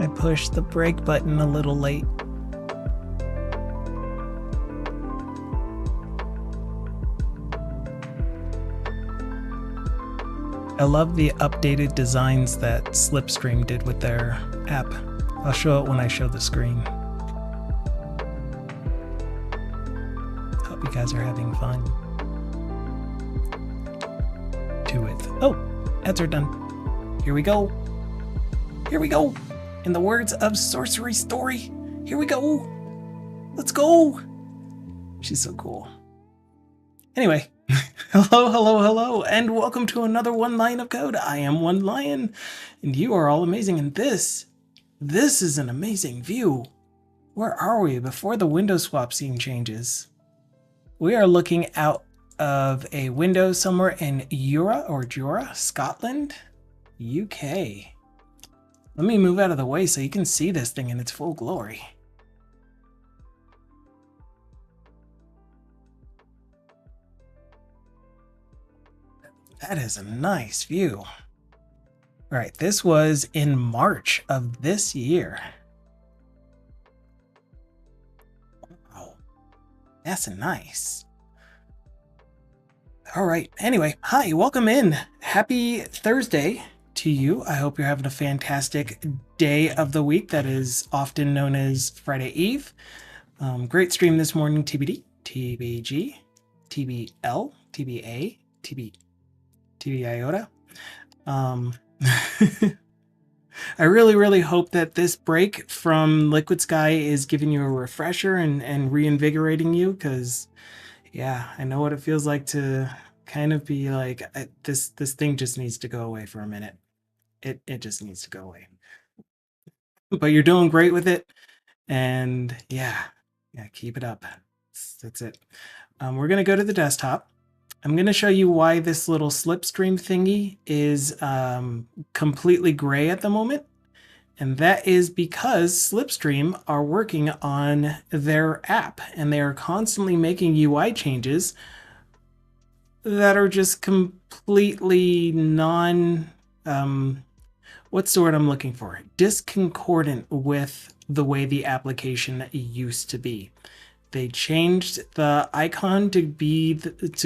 I pushed the brake button a little late. I love the updated designs that Slipstream did with their app. I'll show it when I show the screen. Hope you guys are having fun. To it. Oh, ads are done. Here we go. Here we go. In the words of Sorcery Story, here we go. Let's go. She's so cool. Anyway, hello, and welcome to another One Lion of Code. I am One Lion, and you are all amazing. And this is an amazing view. Where are we before the window swap scene changes? We are looking out of a window somewhere in Jura, Scotland, UK. Let me move out of the way so you can see this thing in its full glory. That is a nice view. All right, this was in March of this year. Wow, that's nice. All right, anyway, hi, welcome in. Happy Thursday to you. I hope you're having a fantastic day of the week that is often known as Friday Eve. Great stream this morning, TBD, TBG, TBL, TBA, TB iota. I really hope that this break from Liquid Sky is giving you a refresher and reinvigorating you, because yeah, I know what it feels like to kind of be like, this thing just needs to go away for a minute. It just needs to go away. But you're doing great with it, and yeah, keep it up. That's it. We're gonna go to the desktop. I'm going to show you why this little Slipstream thingy is completely gray at the moment. And that is because Slipstream are working on their app, and they are constantly making UI changes that are just completely what's the word I'm looking for? Discordant with the way the application used to be. They changed the icon to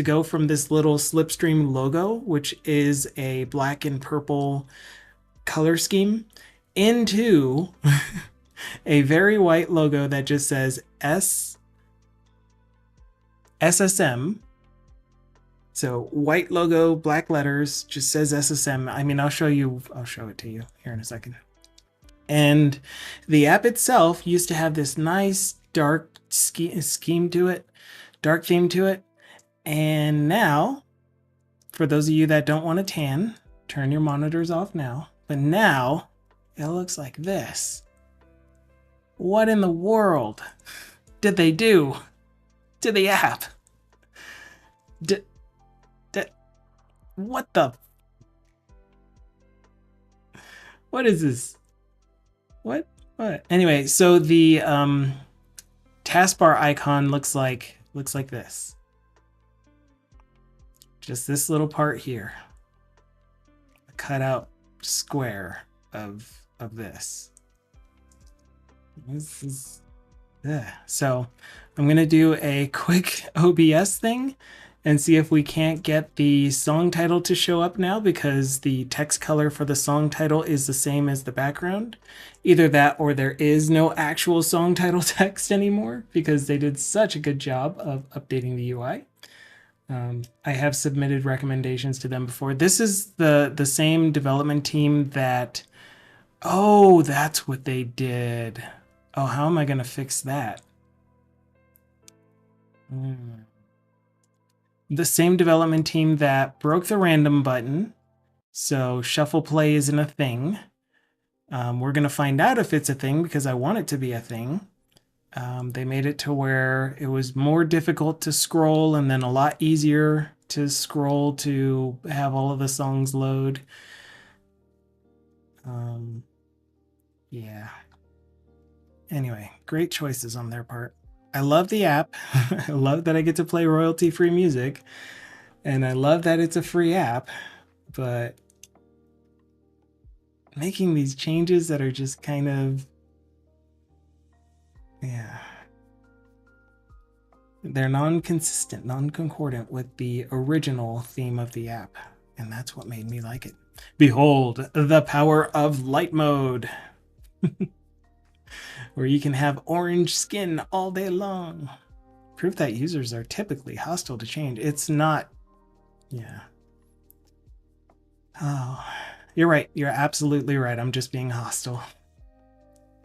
go from this little Slipstream logo, which is a black and purple color scheme, into a very white logo that just says SSM. So white logo, black letters, just says SSM. I mean, I'll show it to you here in a second. And the app itself used to have this nice dark theme to it, and now, for those of you that don't want to tan, turn your monitors off now. But now it looks like this. What in the world did they do to the app? What is this? What? Anyway, so the taskbar icon looks like this. Just this little part here. A cutout square of this. This is so I'm gonna do a quick OBS thing and see if we can't get the song title to show up now, because the text color for the song title is the same as the background. Either that or there is no actual song title text anymore, because they did such a good job of updating the UI. I have submitted recommendations to them before. This is the same development team that, oh, that's what they did. Oh, how am I gonna fix that? The same development team that broke the random button, so shuffle play isn't a thing. We're going to find out if it's a thing, because I want it to be a thing. They made it to where it was more difficult to scroll and then a lot easier to scroll to have all of the songs load. Yeah. Anyway, great choices on their part. I love the app. I love that I get to play royalty-free music, and I love that it's a free app, but making these changes that are just kind of, yeah. They're non-consistent, non-concordant with the original theme of the app. And that's what made me like it. Behold, the power of light mode. Where you can have orange skin all day long. Proof that users are typically hostile to change. It's not, yeah. Oh, you're right. You're absolutely right. I'm just being hostile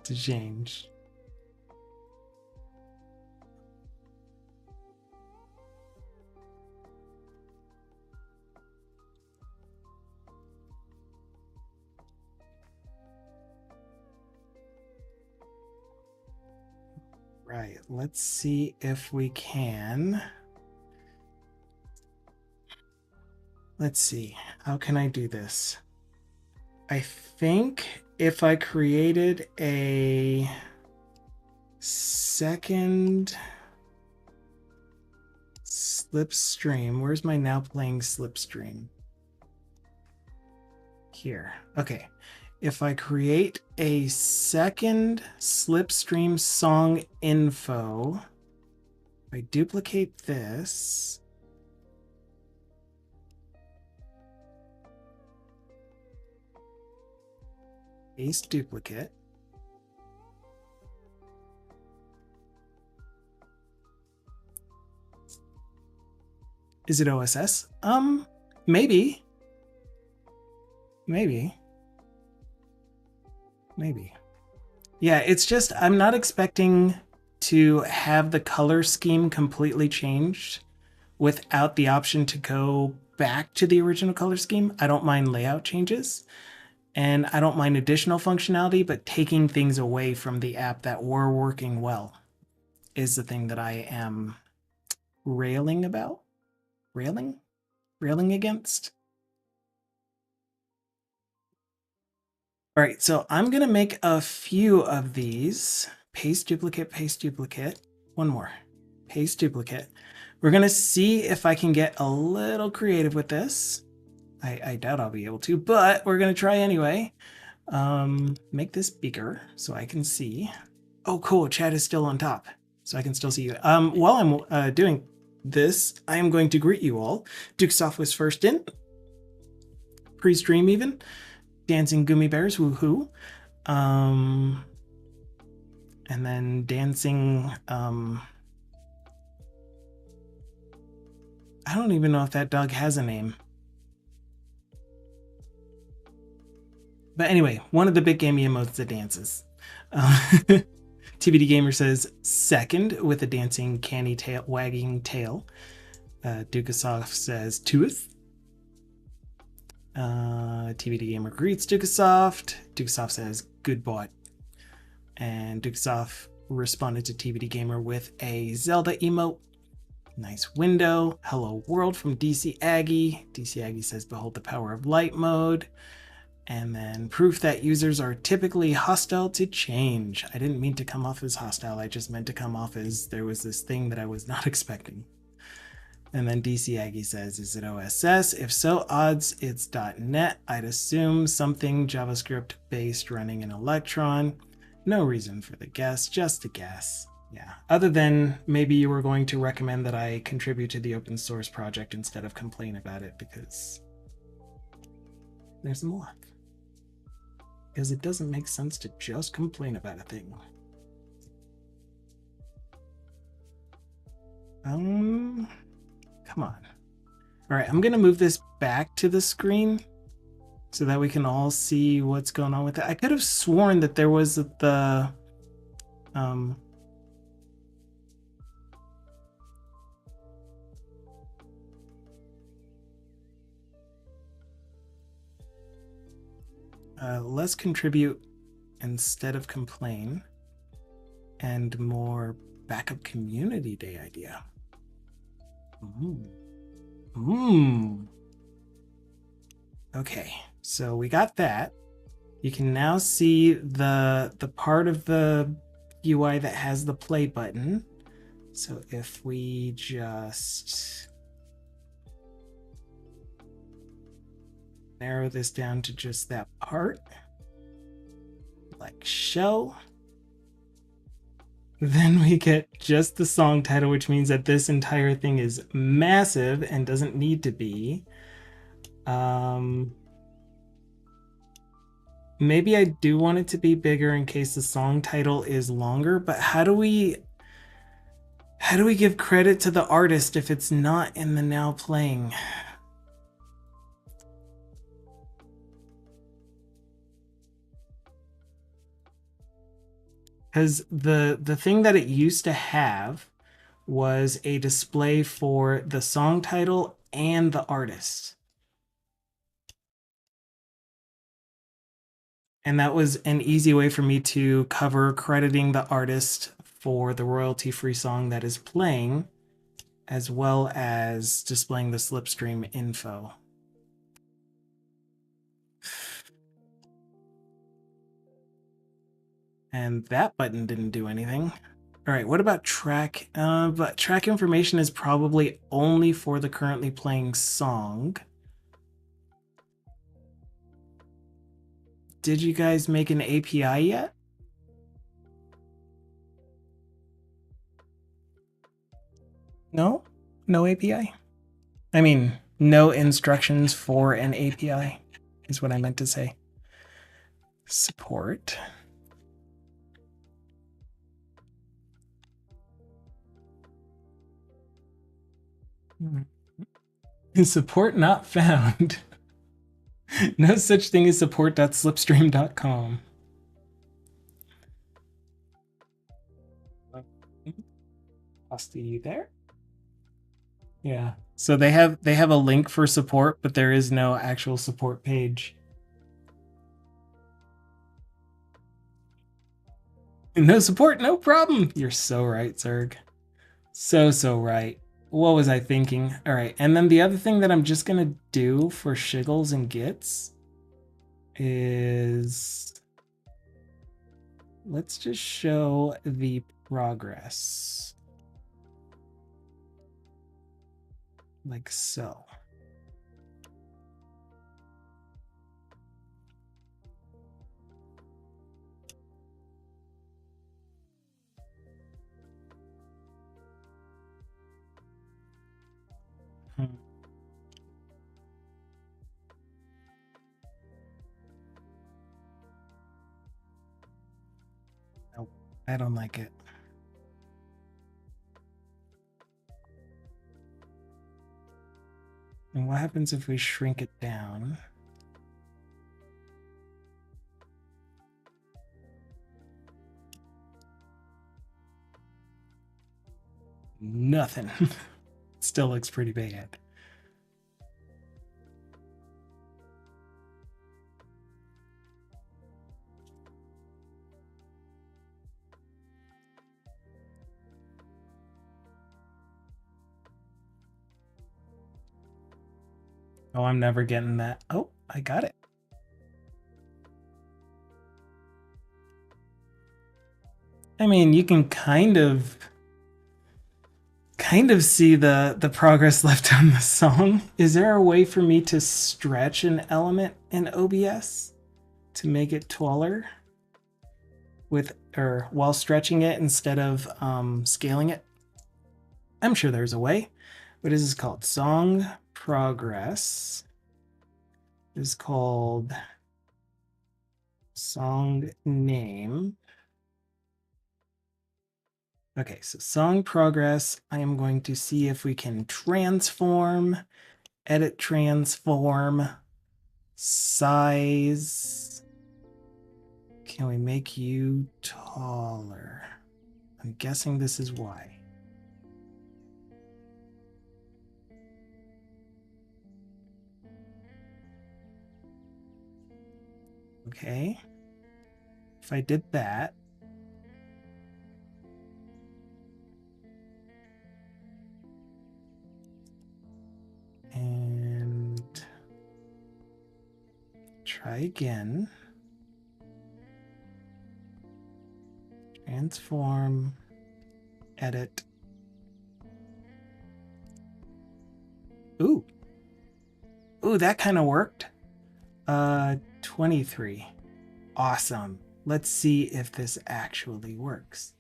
to change. Right, let's see if we can. Let's see, how can I do this? I think if I created a second slipstream, where's my now playing slipstream? Here, okay. If I create a second slipstream song info, if I duplicate this, paste duplicate, is it OSS? Maybe. Yeah, it's just, I'm not expecting to have the color scheme completely changed without the option to go back to the original color scheme. I don't mind layout changes and I don't mind additional functionality, but taking things away from the app that were working well is the thing that I am railing about. Railing against. All right, so I'm going to make a few of these. Paste, duplicate. One more. Paste, duplicate. We're going to see if I can get a little creative with this. I doubt I'll be able to, but we're going to try anyway. Make this bigger so I can see. Oh, cool. Chat is still on top, so I can still see you. While I'm doing this, I am going to greet you all. Dukesoft was first in. Pre-stream even. Dancing Gummy Bears, woohoo. And then dancing, I don't even know if that dog has a name. But anyway, one of the big gamey emotes that dances. TBD Gamer says second with a dancing canny tail, wagging tail. Dukesoft says tooth. TBD Gamer greets Dukesoft. Dukesoft says good bot. And Dukesoft responded to TBD Gamer with a Zelda emote. Nice window. Hello world from DC Aggie. DC Aggie says behold the power of light mode. And then proof that users are typically hostile to change. I didn't mean to come off as hostile. I just meant to come off as there was this thing that I was not expecting. And then DC Aggie says, is it OSS? If so, odds it's .NET. I'd assume something JavaScript based running in Electron. No reason for the guess, just a guess. Yeah, other than maybe you were going to recommend that I contribute to the open source project instead of complain about it because there's more. Because it doesn't make sense to just complain about a thing. Come on. All right, I'm going to move this back to the screen so that we can all see what's going on with it. I could have sworn that there was the less contribute instead of complain and more backup community day idea. Okay, so we got that. You can now see the part of the UI that has the play button. So if we just narrow this down to just that part, click show. Then we get just the song title, which means that this entire thing is massive and doesn't need to be. Maybe I do want it to be bigger in case the song title is longer, but how do we give credit to the artist if it's not in the now playing? Because the thing that it used to have was a display for the song title and the artist. And that was an easy way for me to cover crediting the artist for the royalty-free song that is playing, as well as displaying the slipstream info. And that button didn't do anything. All right, what about track? But track information is probably only for the currently playing song. Did you guys make an API yet? No? No API? I mean, no instructions for an API is what I meant to say. Support. Support not found. No such thing as support.slipstream.com. Lost you there? Yeah. So they have a link for support, but there is no actual support page. No support, no problem. You're so right, Zerg. So right. What was I thinking? All right, and then the other thing that I'm just gonna do for shiggles and gits is let's just show the progress like so. Nope, I don't like it. And what happens if we shrink it down? Nothing. Still looks pretty bad. Oh, I'm never getting that. Oh, I got it. I mean, you can kind of see the progress left on the song. Is there a way for me to stretch an element in OBS to make it taller while stretching it instead of scaling it? I'm sure there's a way. What is this called? Song progress is called song name. Okay, so song progress, I am going to see if we can transform, edit transform, size. Can we make you taller? I'm guessing this is why. Okay. If I did that, and try again. Transform, edit. Ooh, that kind of worked. 23. Awesome. let's see if this actually works.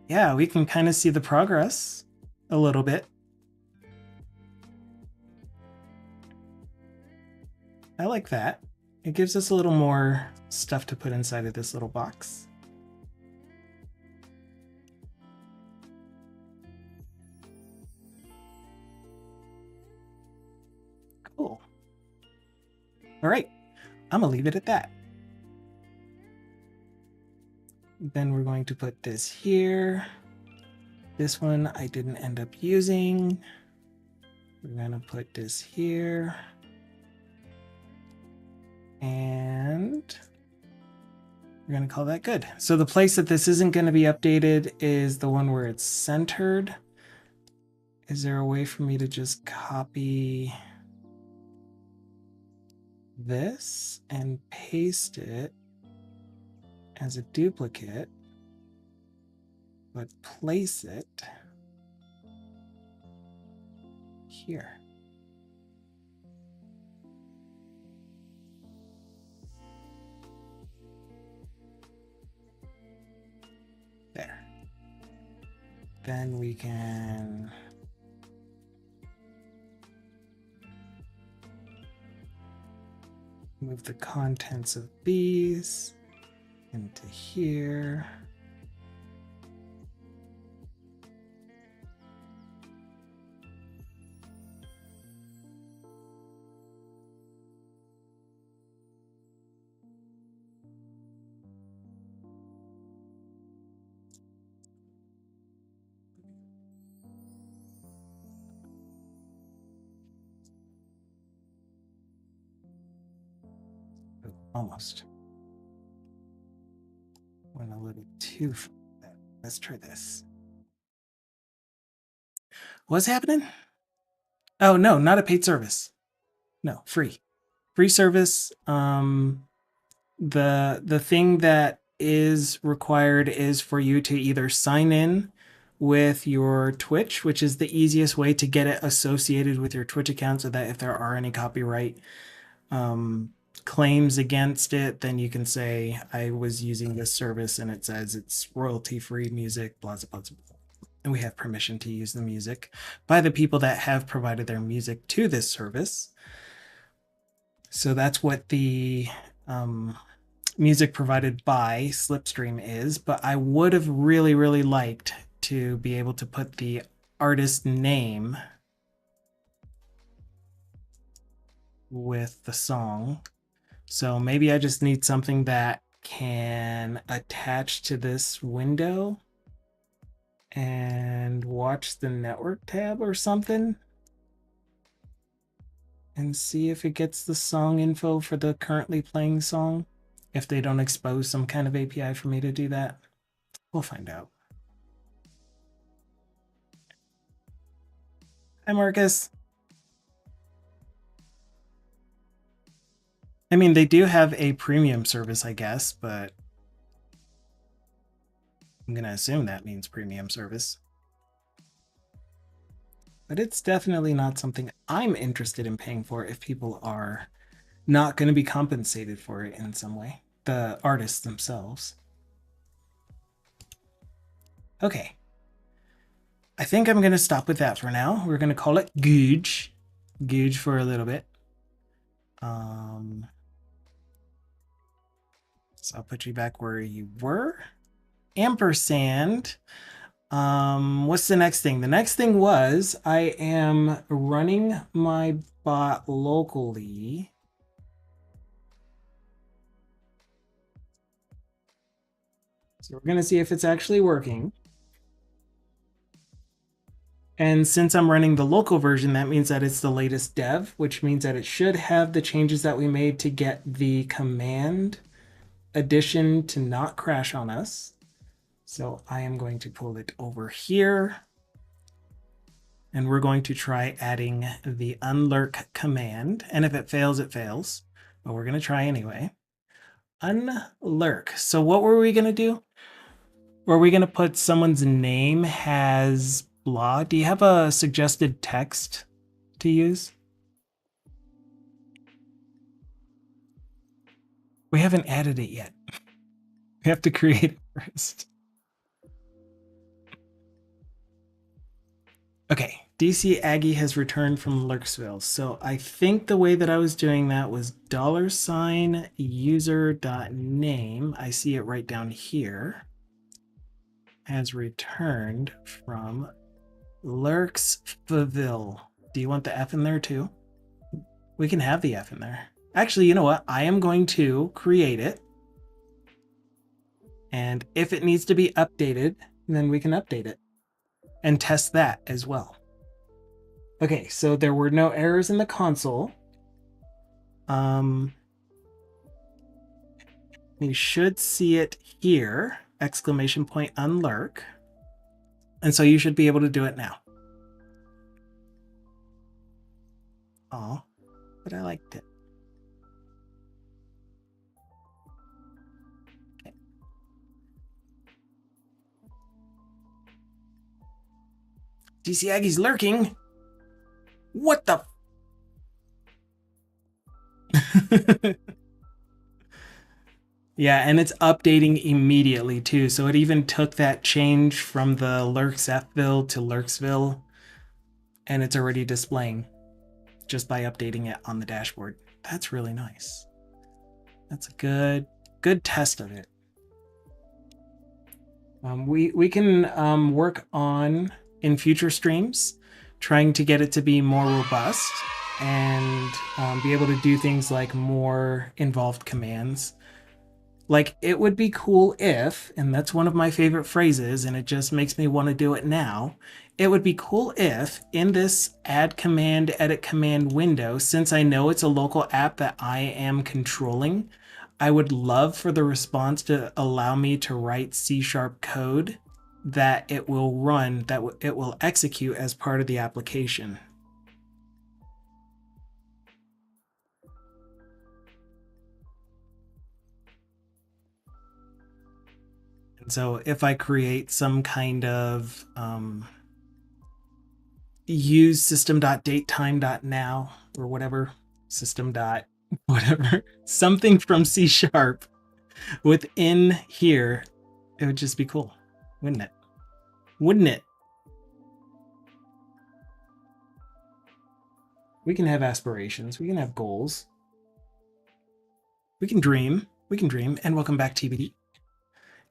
Yeah, we can kind of see the progress a little bit. I like that. It gives us a little more stuff to put inside of this little box. Cool. All right, I'm gonna leave it at that. Then we're going to put this here. This one I didn't end up using. We're gonna put this here. And we're gonna call that good. So the place that this isn't gonna be updated is the one where it's centered. Is there a way for me to just copy this and paste it as a duplicate, but place it here? There. Then we can move the contents of these into here. Almost. Went a little too far. Let's try this. What's happening? Oh no, not a paid service. No, free. Free service. The thing that is required is for you to either sign in with your Twitch, which is the easiest way to get it associated with your Twitch account, so that if there are any copyright claims against it, then you can say, I was using this service and it says it's royalty-free music, blah, blah, blah, blah. And we have permission to use the music by the people that have provided their music to this service. So that's what the music provided by Slipstream is. But I would have really, really liked to be able to put the artist name with the song. So maybe I just need something that can attach to this window and watch the network tab or something and see if it gets the song info for the currently playing song. If they don't expose some kind of API for me to do that, we'll find out. Hi, Marcus. I mean, they do have a premium service, I guess, but I'm going to assume that means premium service. But it's definitely not something I'm interested in paying for if people are not going to be compensated for it in some way. The artists themselves. Okay. I think I'm going to stop with that for now. We're going to call it Googe. Googe for a little bit. So I'll put you back where you were. Ampersand. What's the next thing? The next thing was I am running my bot locally. So we're going to see if it's actually working. And since I'm running the local version, that means that it's the latest dev, which means that it should have the changes that we made to get the command addition to not crash on us. So I am going to pull it over here. And we're going to try adding the unlurk command. And if it fails, it fails. But we're going to try anyway. Unlurk. So what were we going to do? Were we going to put someone's name has blah. Do you have a suggested text to use? We haven't added it yet. We have to create it first. Okay, DC Aggie has returned from Lurksville. So I think the way that I was doing that was $user.name. I see it right down here. Has returned from Lurksville. Do you want the F in there too? We can have the F in there. Actually, you know what? I am going to create it. And if it needs to be updated, then we can update it and test that as well. Okay, so there were no errors in the console. You should see it here, exclamation point unlurk. And so you should be able to do it now. Oh, but I liked it. Okay. DC Aggie's lurking. What the? Yeah, and it's updating immediately too. So it even took that change from the Lurksville to Lurksville, and it's already displaying just by updating it on the dashboard. That's really nice. That's a good test of it. We can work on in future streams trying to get it to be more robust and be able to do things like more involved commands. Like, it would be cool if, and that's one of my favorite phrases, and it just makes me want to do it now. It would be cool if in this add command, edit command window, since I know it's a local app that I am controlling, I would love for the response to allow me to write C# code that it will run, that it will execute as part of the application. And so if I create some kind of use system.datetime.now or whatever, system.whatever, something from C# within here, it would just be cool, wouldn't it? Wouldn't it? We can have aspirations. We can have goals. We can dream. We can dream. And welcome back, TBD.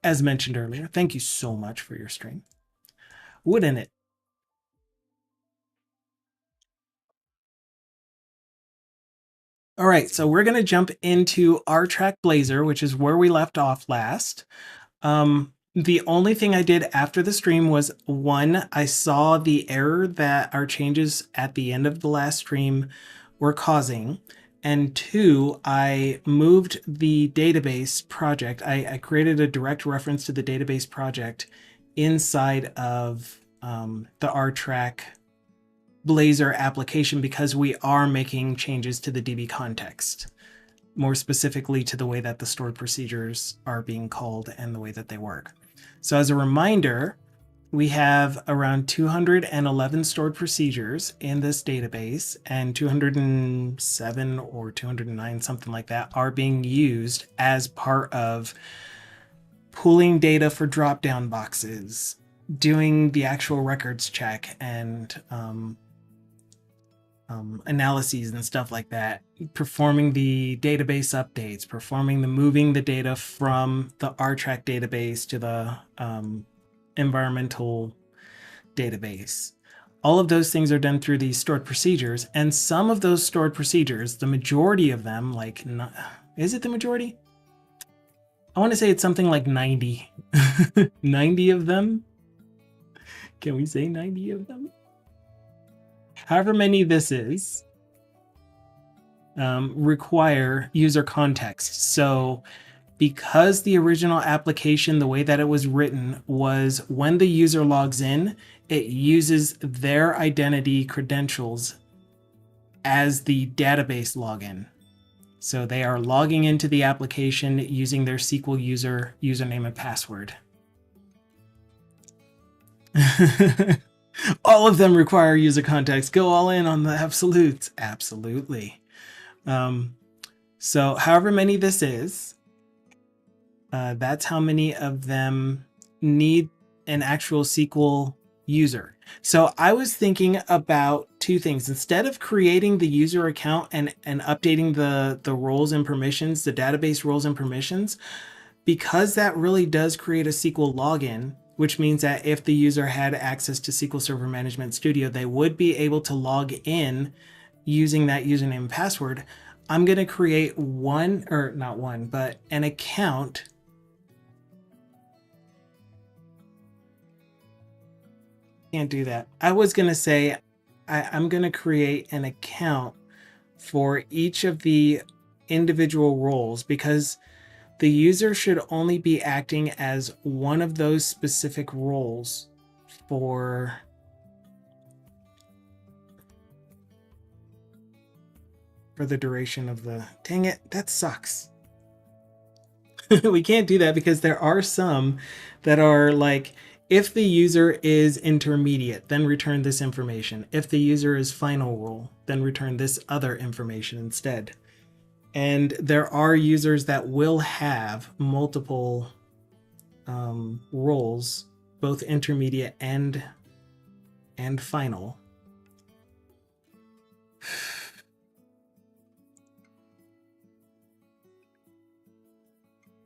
As mentioned earlier, thank you so much for your stream. Wouldn't it? All right, so we're going to jump into RTRAC Blazor, which is where we left off last. The only thing I did after the stream was, one, I saw the error that our changes at the end of the last stream were causing. And two, I moved the database project. I created a direct reference to the database project inside of the RTRAC Blazor application because we are making changes to the DB context, more specifically to the way that the stored procedures are being called and the way that they work. So as a reminder, we have around 211 stored procedures in this database, and 207 or 209, something like that, are being used as part of pulling data for drop-down boxes, doing the actual records check, and analyses and stuff like that, performing the database updates, performing the moving the data from the RTRAC database to the environmental database. All of those things are done through these stored procedures, and some of those stored procedures, the majority of them, like, is it the majority? I want to say it's something like 90. 90 of them? Can we say 90 of them? However many this is, require user context. So because the original application, the way that it was written, was when the user logs in, it uses their identity credentials as the database login. So they are logging into the application using their SQL username and password. All of them require user context. Go all in on the absolutes. Absolutely. So however many this is, that's how many of them need an actual SQL user. So I was thinking about two things. Instead of creating the user account and updating the roles and permissions, the database roles and permissions, because that really does create a SQL login, which means that if the user had access to SQL Server Management Studio, they would be able to log in using that username and password. I'm going to create an account. Can't do that. I was going to say I'm going to create an account for each of the individual roles, because the user should only be acting as one of those specific roles for the duration of the... Dang it, that sucks. We can't do that because there are some that are like, if the user is intermediate, then return this information. If the user is final role, then return this other information instead. And there are users that will have multiple roles, both intermediate and final.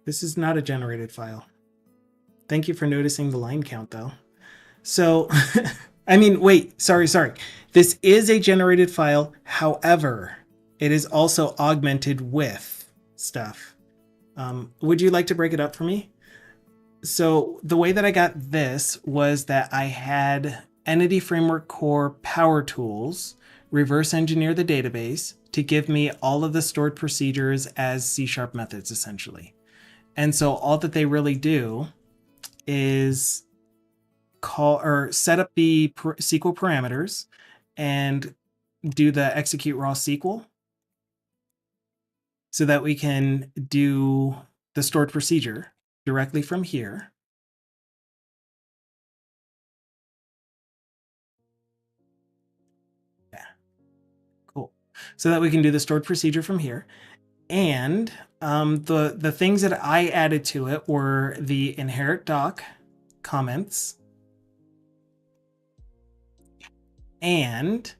This is not a generated file. Thank you for noticing the line count, though. So, I mean, wait, sorry. This is a generated file. However, it is also augmented with stuff. Would you like to break it up for me? So the way that I got this was that I had Entity Framework Core Power Tools reverse engineer the database to give me all of the stored procedures as C# methods, essentially. And so all that they really do is call or set up the SQL parameters and do the execute raw SQL so that we can do the stored procedure directly from here. Yeah, cool. So that we can do the stored procedure from here. And the things that I added to it were the inherit doc comments and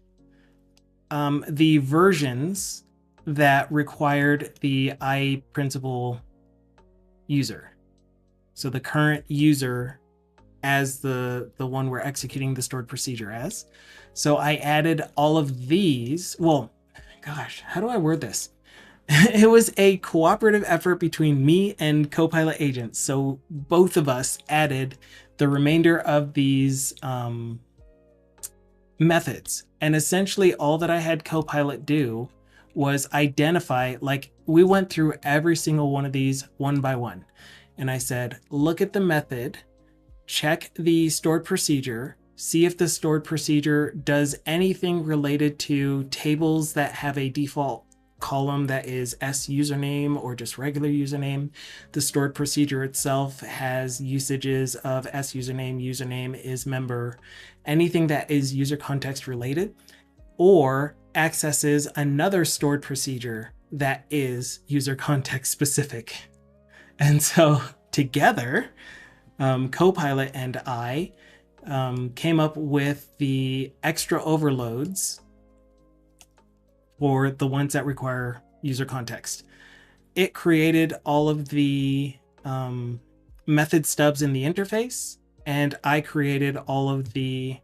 the versions that required the iPrincipal user. So the current user as the one we're executing the stored procedure as. So I added all of these. Well, gosh, how do I word this? It was a cooperative effort between me and Copilot agents. So both of us added the remainder of these methods. And essentially all that I had Copilot do was identify, like we went through every single one of these one by one. And I said, look at the method, check the stored procedure, see if the stored procedure does anything related to tables that have a default column that is S username or just regular username. The stored procedure itself has usages of S username is member, anything that is user context related, or accesses another stored procedure that is user context specific. And so together, Copilot and I came up with the extra overloads for the ones that require user context. It created all of the method stubs in the interface, and I created all of the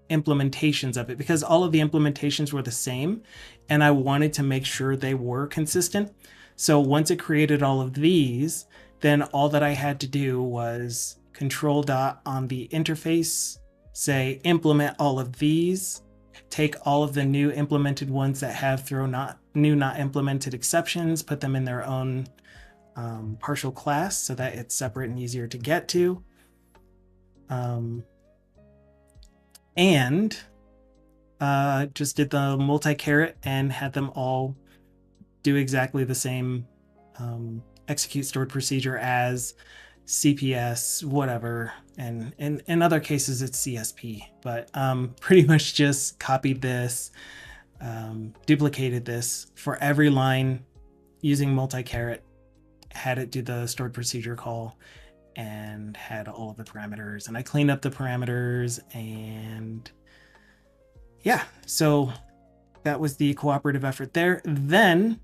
implementations of it because all of the implementations were the same and I wanted to make sure they were consistent. So once it created all of these, then all that I had to do was control dot on the interface, say implement all of these, take all of the new implemented ones that have throw not implemented exceptions, put them in their own partial class so that it's separate and easier to get to. And just did the multi-caret and had them all do exactly the same execute stored procedure as CPS, whatever, and in other cases it's CSP, but pretty much just copied this, duplicated this for every line using multi-caret, had it do the stored procedure call, and had all of the parameters, and I cleaned up the parameters, and yeah, so that was the cooperative effort there. Then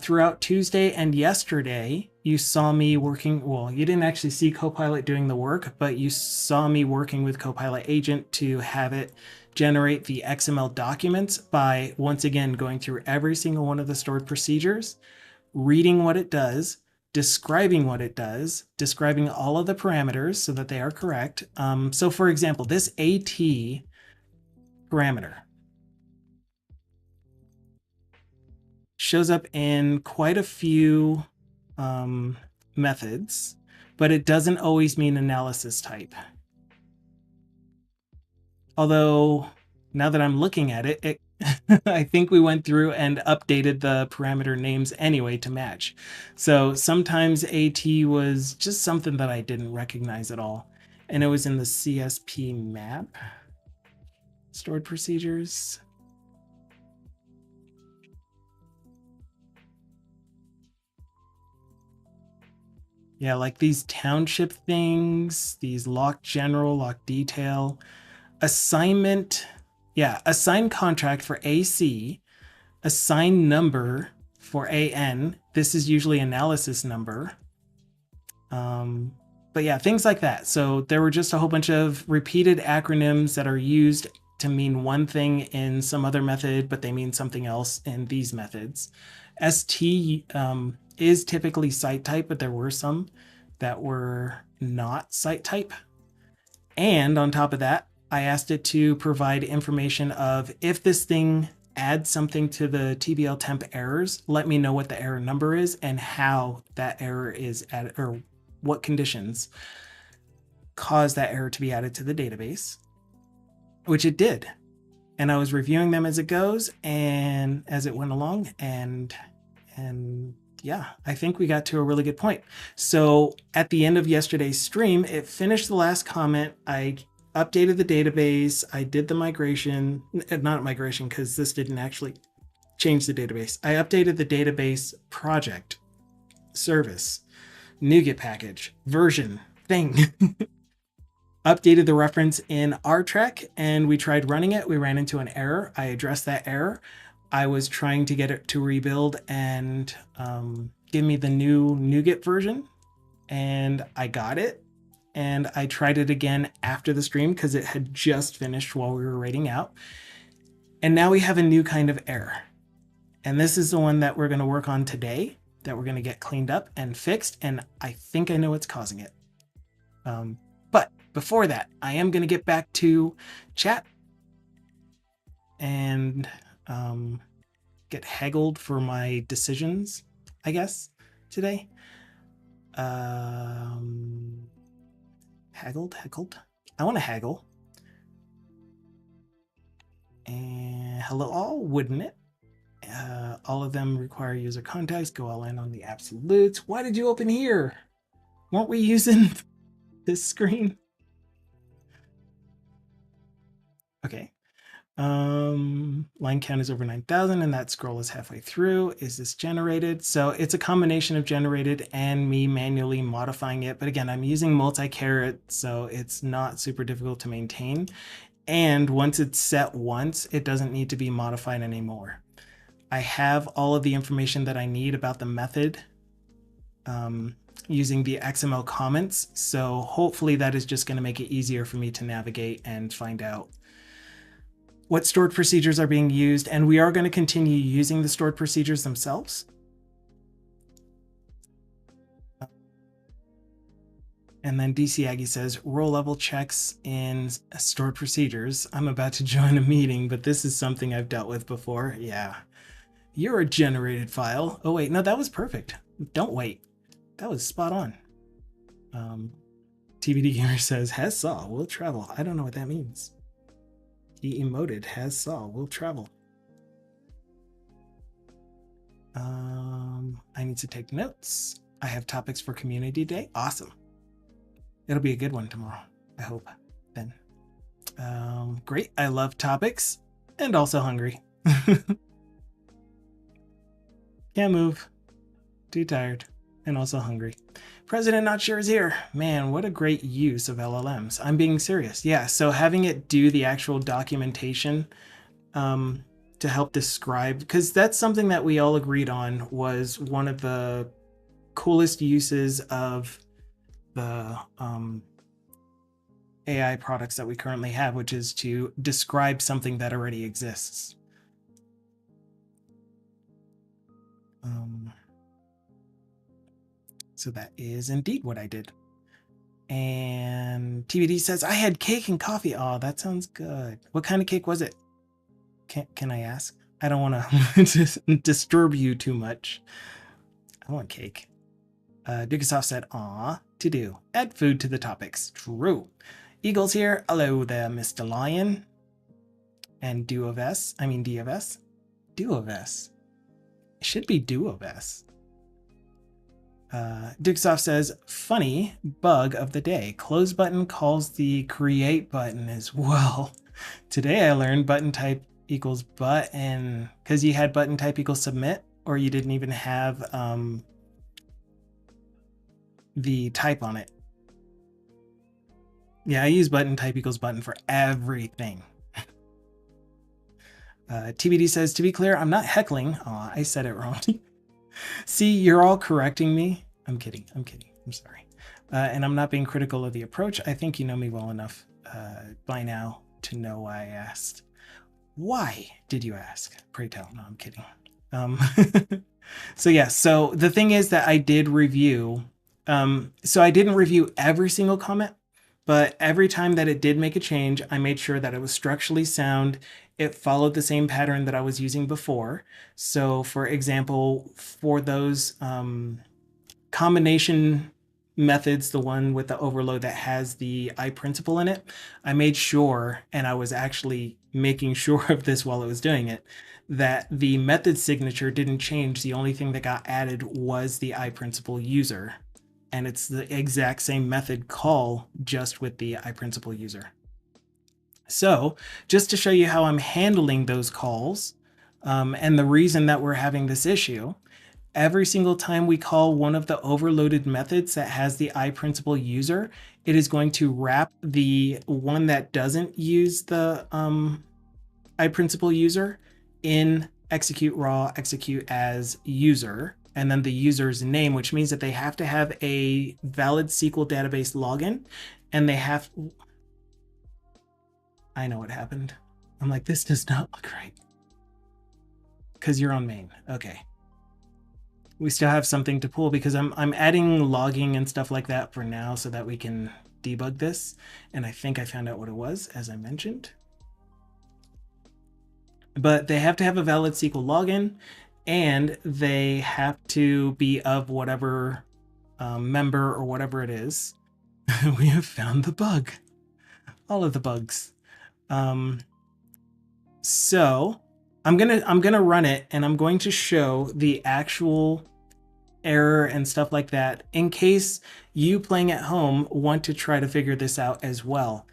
throughout Tuesday and yesterday, you saw me working, well, you didn't actually see Copilot doing the work, but you saw me working with Copilot Agent to have it generate the XML documents by, once again, going through every single one of the stored procedures, reading what it does, describing what it does, describing all of the parameters so that they are correct. So for example, this AT parameter shows up in quite a few methods, but it doesn't always mean analysis type. Although now that I'm looking at it, I think we went through and updated the parameter names anyway to match. So sometimes AT was just something that I didn't recognize at all. And it was in the CSP map, stored procedures. Yeah, like these township things, these lock general, lock detail, assignment. Yeah, assign contract for AC, assign number for AN. This is usually analysis number. But yeah, things like that. So there were just a whole bunch of repeated acronyms that are used to mean one thing in some other method, but they mean something else in these methods. ST is typically site type, but there were some that were not site type. And on top of that, I asked it to provide information of if this thing adds something to the TBL temp errors, let me know what the error number is and how that error is added, or what conditions cause that error to be added to the database, which it did. And I was reviewing them as it goes and as it went along, and yeah, I think we got to a really good point. So at the end of yesterday's stream, it finished the last comment. I updated the database. I did the migration, not migration, because this didn't actually change the database. I updated the database project, service, NuGet package, version, thing. Updated the reference in RTRAC, and we tried running it. We ran into an error. I addressed that error. I was trying to get it to rebuild and give me the new NuGet version, and I got it. And I tried it again after the stream because it had just finished while we were rating out. And now we have a new kind of error. And this is the one that we're going to work on today, that we're going to get cleaned up and fixed. And I think I know what's causing it. But before that, I am going to get back to chat and get haggled for my decisions, I guess, today. Haggled? I want to haggle. And hello all, wouldn't it? All of them require user context. Go all in on the absolutes. Why did you open here? Weren't we using this screen? Okay. Line count is over 9,000 and that scroll is halfway through. Is this generated? So it's a combination of generated and me manually modifying it. But again, I'm using multi-caret, so it's not super difficult to maintain. And once it's set once, it doesn't need to be modified anymore. I have all of the information that I need about the method using the XML comments. So hopefully that is just going to make it easier for me to navigate and find out what stored procedures are being used, and we are going to continue using the stored procedures themselves. And then DC Aggie says, row level checks in stored procedures. I'm about to join a meeting, but this is something I've dealt with before. Yeah. You're a generated file. Oh wait, no, that was perfect. Don't wait. That was spot on. TBD Gamer says, has saw, will travel. I don't know what that means. He emoted, has saw, will travel. I need to take notes. I have topics for Community Day. Awesome. It'll be a good one tomorrow, I hope, then. Great. I love topics and also hungry. Can't move. Too tired. And also hungry. President Not Sure is here. Man, what a great use of LLMs. I'm being serious. Yeah, so having it do the actual documentation to help describe, because that's something that we all agreed on was one of the coolest uses of the AI products that we currently have, which is to describe something that already exists. So that is indeed what I did. And TBD says, I had cake and coffee. Oh, that sounds good. What kind of cake was it? Can I ask? I don't want to disturb you too much. I want cake. Dukasoft said, aw, to do. Add food to the topics. True. Eagles here. Hello there, Mr. Lion. And Do of S. I mean D of S. Do of S. It should be Do of S. Dukasoft says, funny bug of the day. Close button calls the create button as well. Today I learned button type equals button because you had button type equals submit, or you didn't even have the type on it. Yeah, I use button type equals button for everything. TBD says, to be clear, I'm not heckling. Oh, I said it wrong. See, you're all correcting me. I'm kidding. I'm kidding. I'm sorry. And I'm not being critical of the approach. I think you know me well enough by now to know why I asked. Why did you ask? Pray tell. No, I'm kidding. So yeah, so the thing is that I did review. So I didn't review every single comment, but every time that it did make a change, I made sure that it was structurally sound. It followed the same pattern that I was using before. So for example, for those combination methods, the one with the overload that has the I principle in it, I made sure, and I was actually making sure of this while I was doing it, that the method signature didn't change. The only thing that got added was the I principle user. And it's the exact same method call, just with the I principle user. So just to show you how I'm handling those calls and the reason that we're having this issue, every single time we call one of the overloaded methods that has the I principle user, it is going to wrap the one that doesn't use the I principle user in execute raw, execute as user, and then the user's name, which means that they have to have a valid SQL database login, and they have... I know what happened. I'm like, this does not look right. Because you're on main. Okay. We still have something to pull because I'm adding logging and stuff like that for now so that we can debug this. And I think I found out what it was, as I mentioned. But they have to have a valid SQL login, and they have to be of whatever member or whatever it is. We have found the bug. All of the bugs. So I'm gonna run it, and I'm going to show the actual error and stuff like that in case you playing at home want to try to figure this out as well.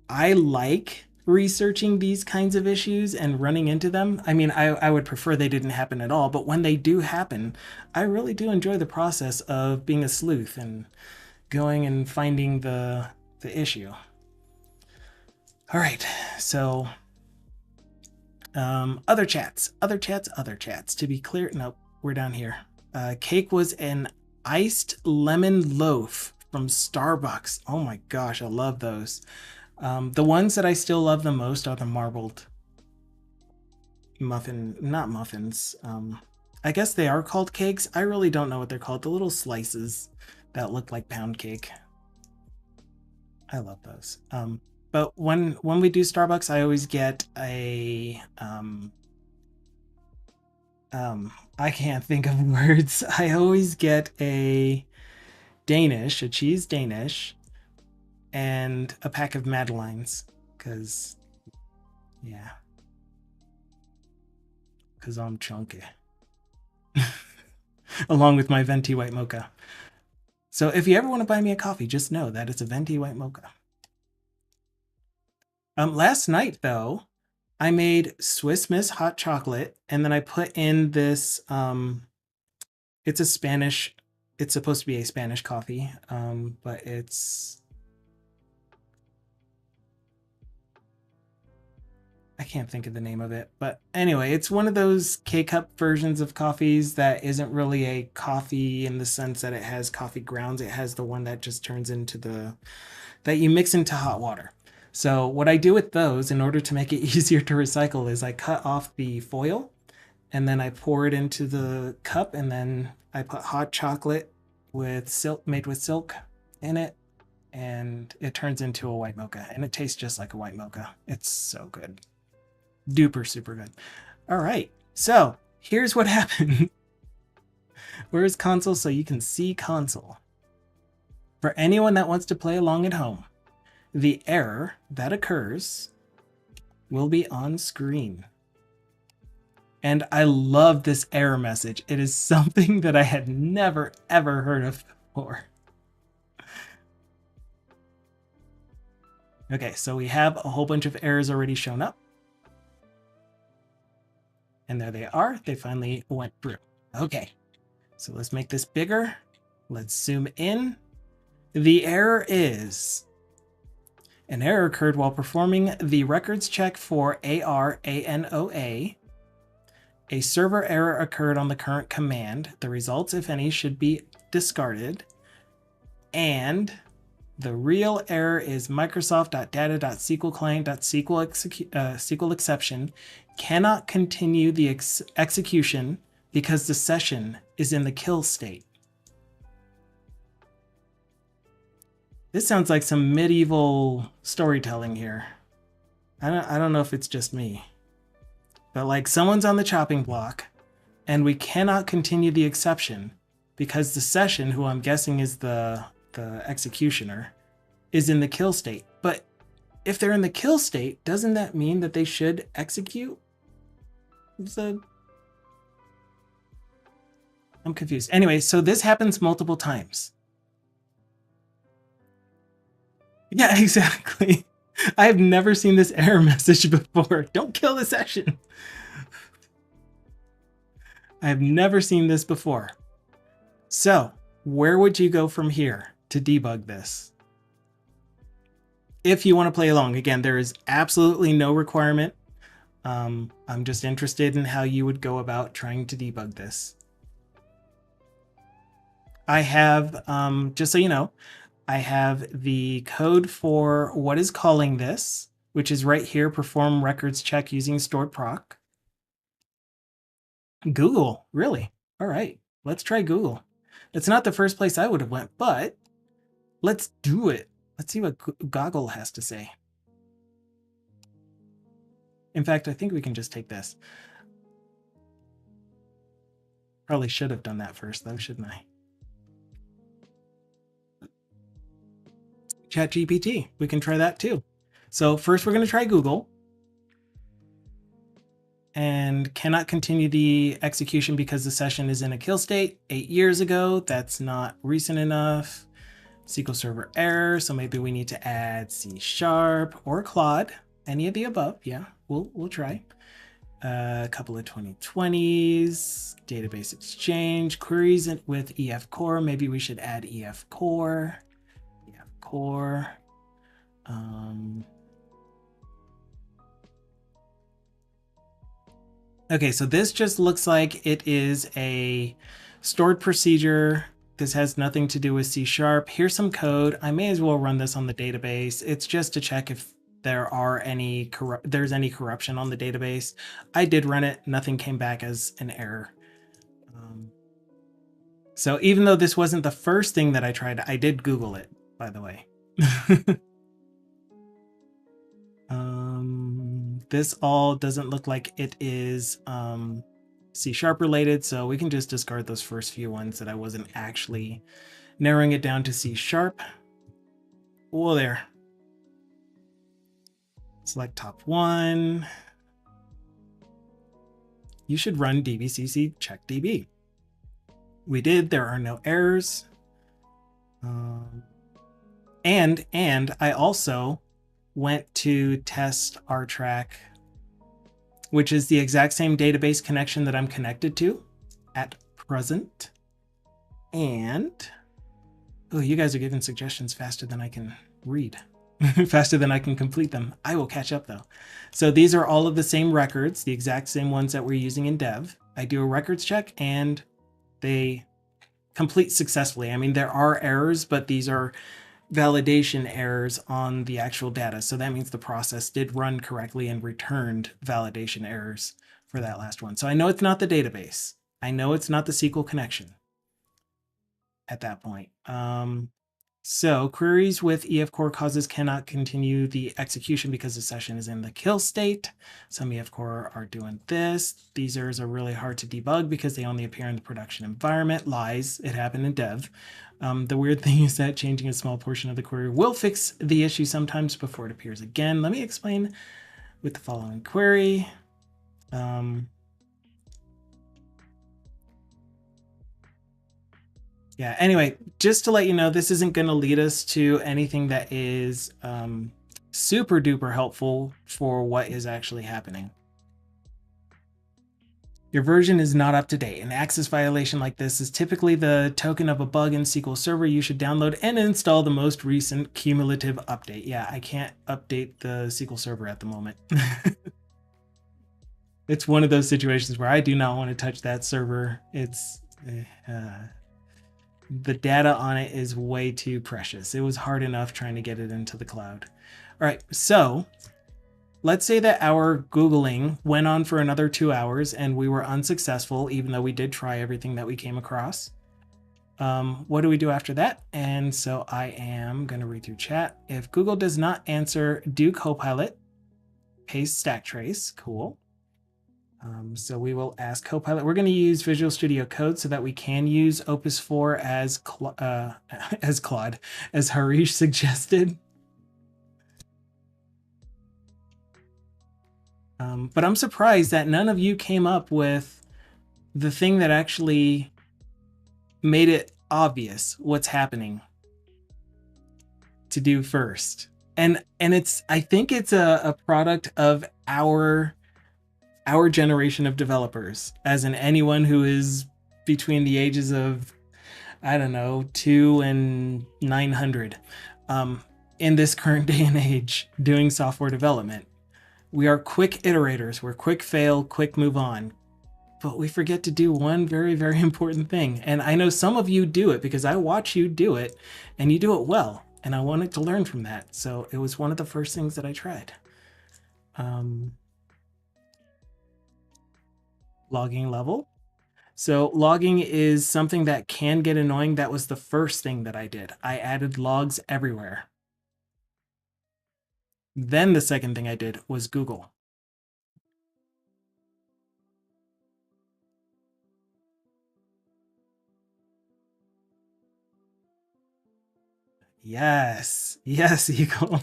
I like researching these kinds of issues and running into them. I mean, I would prefer they didn't happen at all, but when they do happen, I really do enjoy the process of being a sleuth and going and finding the issue. All right, so other chats. To be clear, nope, we're down here. Cake was an iced lemon loaf from Starbucks. Oh my gosh, I love those. The ones that I still love the most are the marbled not muffins. I guess they are called cakes. I really don't know what they're called. The little slices that look like pound cake. I love those. But when we do Starbucks, I always get a I can't think of words. I always get a cheese Danish, and a pack of Madeleines, because I'm chunky. along with my venti white mocha. So if you ever want to buy me a coffee, just know that it's a venti white mocha. Last night though, I made Swiss Miss hot chocolate, and then I put in this, it's supposed to be a Spanish coffee, but I can't think of the name of it. But anyway, it's one of those K-cup versions of coffees that isn't really a coffee in the sense that it has coffee grounds. It has the one that just turns into that you mix into hot water. So what I do with those in order to make it easier to recycle is I cut off the foil and then I pour it into the cup, and then I put hot chocolate with silk, made with silk, in it, and it turns into a white mocha, and it tastes just like a white mocha. It's so good. Duper super good. All right, so here's what happened. Where's console so you can see console? For anyone that wants to play along at home, the error that occurs will be on screen. And I love this error message. It is something that I had never, ever heard of before. Okay, so we have a whole bunch of errors already shown up. And there they are. They finally went through. Okay, so let's make this bigger. Let's zoom in. The error is: an error occurred while performing the records check for ARANOA. A server error occurred on the current command. The results, if any, should be discarded. And the real error is Microsoft.data.sql client.sql exception cannot continue the execution because the session is in the kill state. This sounds like some medieval storytelling here. I don't know if it's just me, but like someone's on the chopping block and we cannot continue the exception because the session, who I'm guessing is the executioner, is in the kill state. But if they're in the kill state, doesn't that mean that they should execute? I'm confused. Anyway, so this happens multiple times. Yeah, exactly. I've never seen this error message before. Don't kill the session. I've never seen this before. So where would you go from here to debug this? If you want to play along, again, there is absolutely no requirement. I'm just interested in how you would go about trying to debug this. I have, just so you know, I have the code for what is calling this, which is right here: perform records check using stored proc. Google, really? All right, let's try Google. It's not the first place I would have went, but let's do it. Let's see what Goggle has to say. In fact, I think we can just take this. Probably should have done that first though, shouldn't I? ChatGPT, we can try that too. So first we're going to try Google. And cannot continue the execution because the session is in a kill state 8 years ago. That's not recent enough. SQL Server error, so maybe we need to add C# or Claude. Any of the above, yeah, we'll try. A couple of 2020s, database exchange, queries with EF Core. Maybe we should add EF Core. EF Core. Okay, so this just looks like it is a stored procedure. This has nothing to do with C#. Here's some code. I may as well run this on the database. It's just to check if there's any corruption on the database. I did run it. Nothing came back as an error. So even though this wasn't the first thing that I tried, I did Google it, by the way. This all doesn't look like it is C# related, so we can just discard those first few ones that I wasn't actually narrowing it down to C#. Whoa there. Select top one. You should run dbcc check db. We did. There are no errors. And I also went to test RTRAC, which is the exact same database connection that I'm connected to at present. And oh, you guys are giving suggestions faster than I can read, faster than I can complete them. I will catch up though. So these are all of the same records, the exact same ones that we're using in dev. I do a records check and they complete successfully. I mean, there are errors, but these are validation errors on the actual data. So that means the process did run correctly and returned validation errors for that last one. So I know it's not the database. I know it's not the SQL connection at that point. So queries with EF core causes cannot continue the execution because the session is in the kill state. Some EF core are doing this. These errors are really hard to debug because they only appear in the production environment. Lies, it happened in dev. The weird thing is that changing a small portion of the query will fix the issue sometimes before it appears again. Let me explain with the following query. Yeah, anyway, just to let you know, this isn't going to lead us to anything that is super duper helpful for what is actually happening. Your version is not up to date. An access violation like this is typically the token of a bug in SQL Server. You should download and install the most recent cumulative update. Yeah, I can't update the SQL Server at the moment. It's one of those situations where I do not want to touch that server. It's the data on it is way too precious. It was hard enough trying to get it into the cloud. All right, so let's say that our Googling went on for another 2 hours and we were unsuccessful, even though we did try everything that we came across. What do we do after that? And so I am going to read through chat. If Google does not answer, do Copilot, paste stack trace. Cool. So we will ask Copilot. We're going to use Visual Studio Code so that we can use Opus 4 as Claude, as Harish suggested. But I'm surprised that none of you came up with the thing that actually made it obvious what's happening to do first. And I think it's a product of our generation of developers, as in anyone who is between the ages of, I don't know, 2 and 900 in this current day and age doing software development. We are quick iterators. We're quick fail, quick move on. But we forget to do one very, very important thing. And I know some of you do it because I watch you do it and you do it well. And I wanted to learn from that. So it was one of the first things that I tried. Logging level. So logging is something that can get annoying. That was the first thing that I did. I added logs everywhere. Then the second thing I did was Google. Yes, yes, Eagle.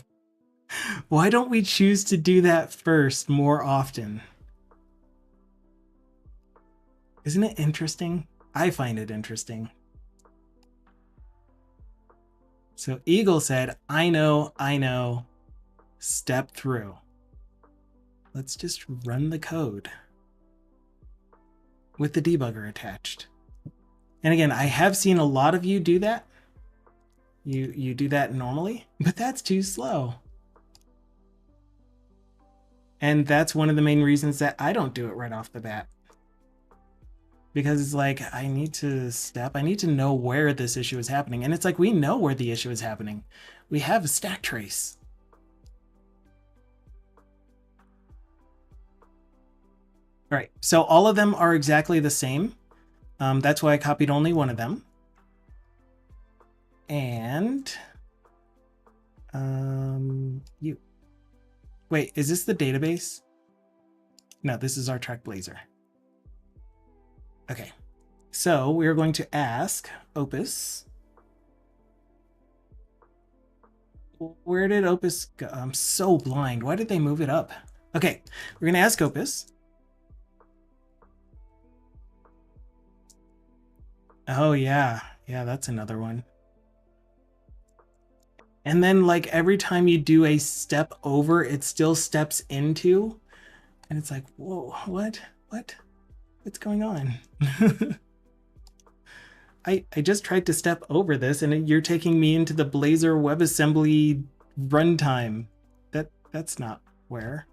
Why don't we choose to do that first more often? Isn't it interesting? I find it interesting. So Eagle said, I know, step through. Let's just run the code with the debugger attached. And again, I have seen a lot of you do that. You do that normally, but that's too slow. And that's one of the main reasons that I don't do it right off the bat. Because it's like, I need to know where this issue is happening. And it's like, we know where the issue is happening. We have a stack trace. All right, so all of them are exactly the same. That's why I copied only one of them. And wait, is this the database? No, this is our RTRAC Blazor. Okay, so we are going to ask Opus. Where did Opus go? I'm so blind. Why did they move it up? Okay, we're going to ask Opus. Oh yeah. Yeah, that's another one. And then like every time you do a step over, it still steps into, and it's like, whoa, what's going on? I just tried to step over this and you're taking me into the Blazor WebAssembly runtime. That's not where.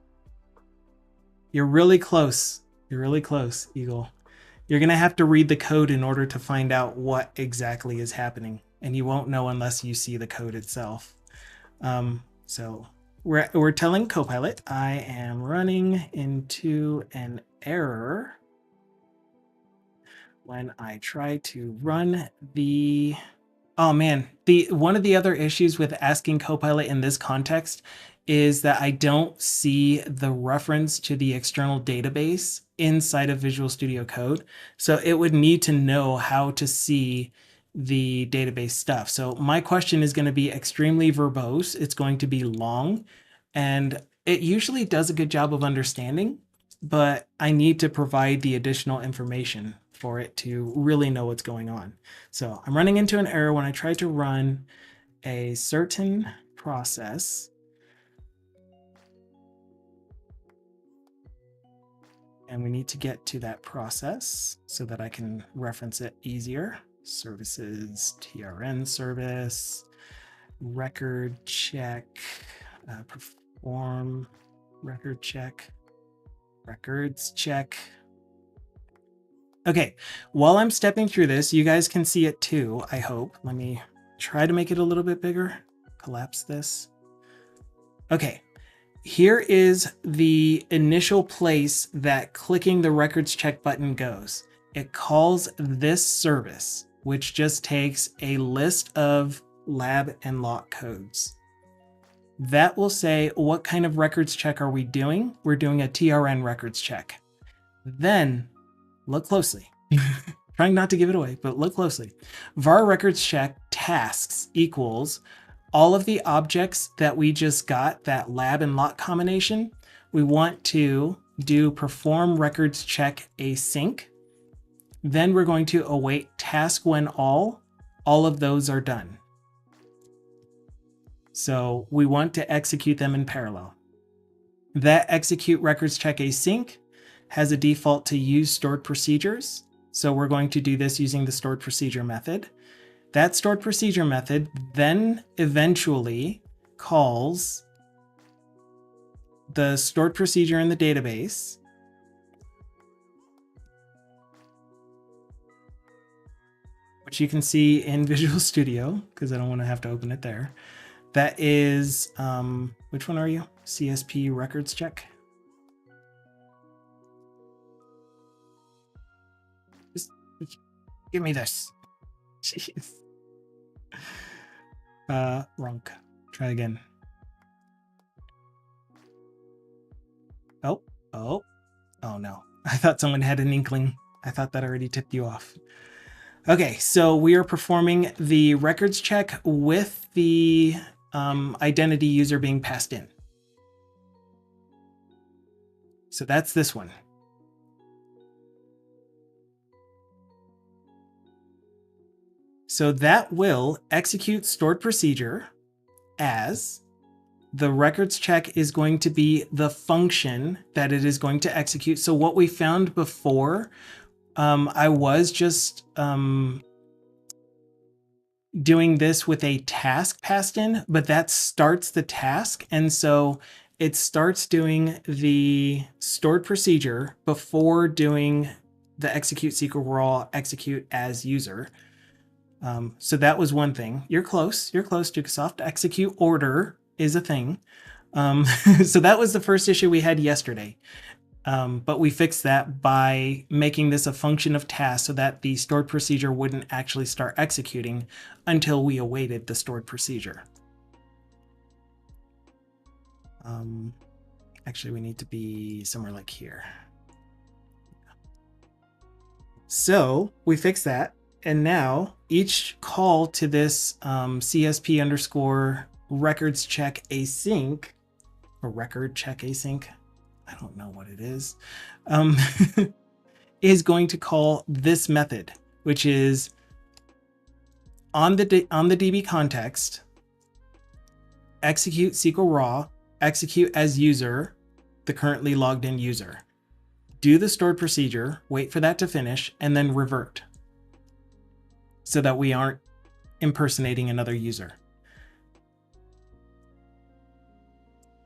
You're really close. You're really close, Eagle. You're going to have to read the code in order to find out what exactly is happening. And you won't know unless you see the code itself. So we're telling Copilot, I am running into an error when I try to run the... Oh man, one of the other issues with asking Copilot in this context is that I don't see the reference to the external database inside of Visual Studio Code. So it would need to know how to see the database stuff. So my question is going to be extremely verbose. It's going to be long, and it usually does a good job of understanding, but I need to provide the additional information for it to really know what's going on. So I'm running into an error when I try to run a certain process. And we need to get to that process so that I can reference it easier. Services, TRN service, record check, perform, record check, records check. Okay, while I'm stepping through this, you guys can see it too, I hope. Let me try to make it a little bit bigger. Collapse this. Okay, here is the initial place that clicking the records check button goes. It calls this service, which just takes a list of lab and lock codes. That will say, what kind of records check are we doing? We're doing a TRN records check. Then look closely. Trying not to give it away, but look closely. var records check tasks equals all of the objects that we just got, that lab and lock combination. We want to do perform records check async. Then we're going to await task when all of those are done. So we want to execute them in parallel. That execute records check async has a default to use stored procedures. So we're going to do this using the stored procedure method. That stored procedure method then eventually calls the stored procedure in the database, which you can see in Visual Studio because I don't want to have to open it there. That is, which one are you? CSP records check. Just give me this. Jeez. Wrong. Try again. Oh no. I thought someone had an inkling. I thought that already tipped you off. Okay, so we are performing the records check with the identity user being passed in. So that's this one. So that will execute stored procedure as the records check is going to be the function that it is going to execute. So what we found before, I was just doing this with a task passed in, but that starts the task. And so it starts doing the stored procedure before doing the execute SQL raw execute as user. So that was one thing. You're close, Dukesoft. Execute order is a thing. So that was the first issue we had yesterday. But we fixed that by making this a function of task so that the stored procedure wouldn't actually start executing until we awaited the stored procedure. Actually, we need to be somewhere like here. So we fixed that. And now each call to this CSP underscore records check async, or record check async, I don't know what it is going to call this method, which is on the DB context, execute SQL raw, execute as user, the currently logged in user. Do the stored procedure, wait for that to finish, and then revert so that we aren't impersonating another user.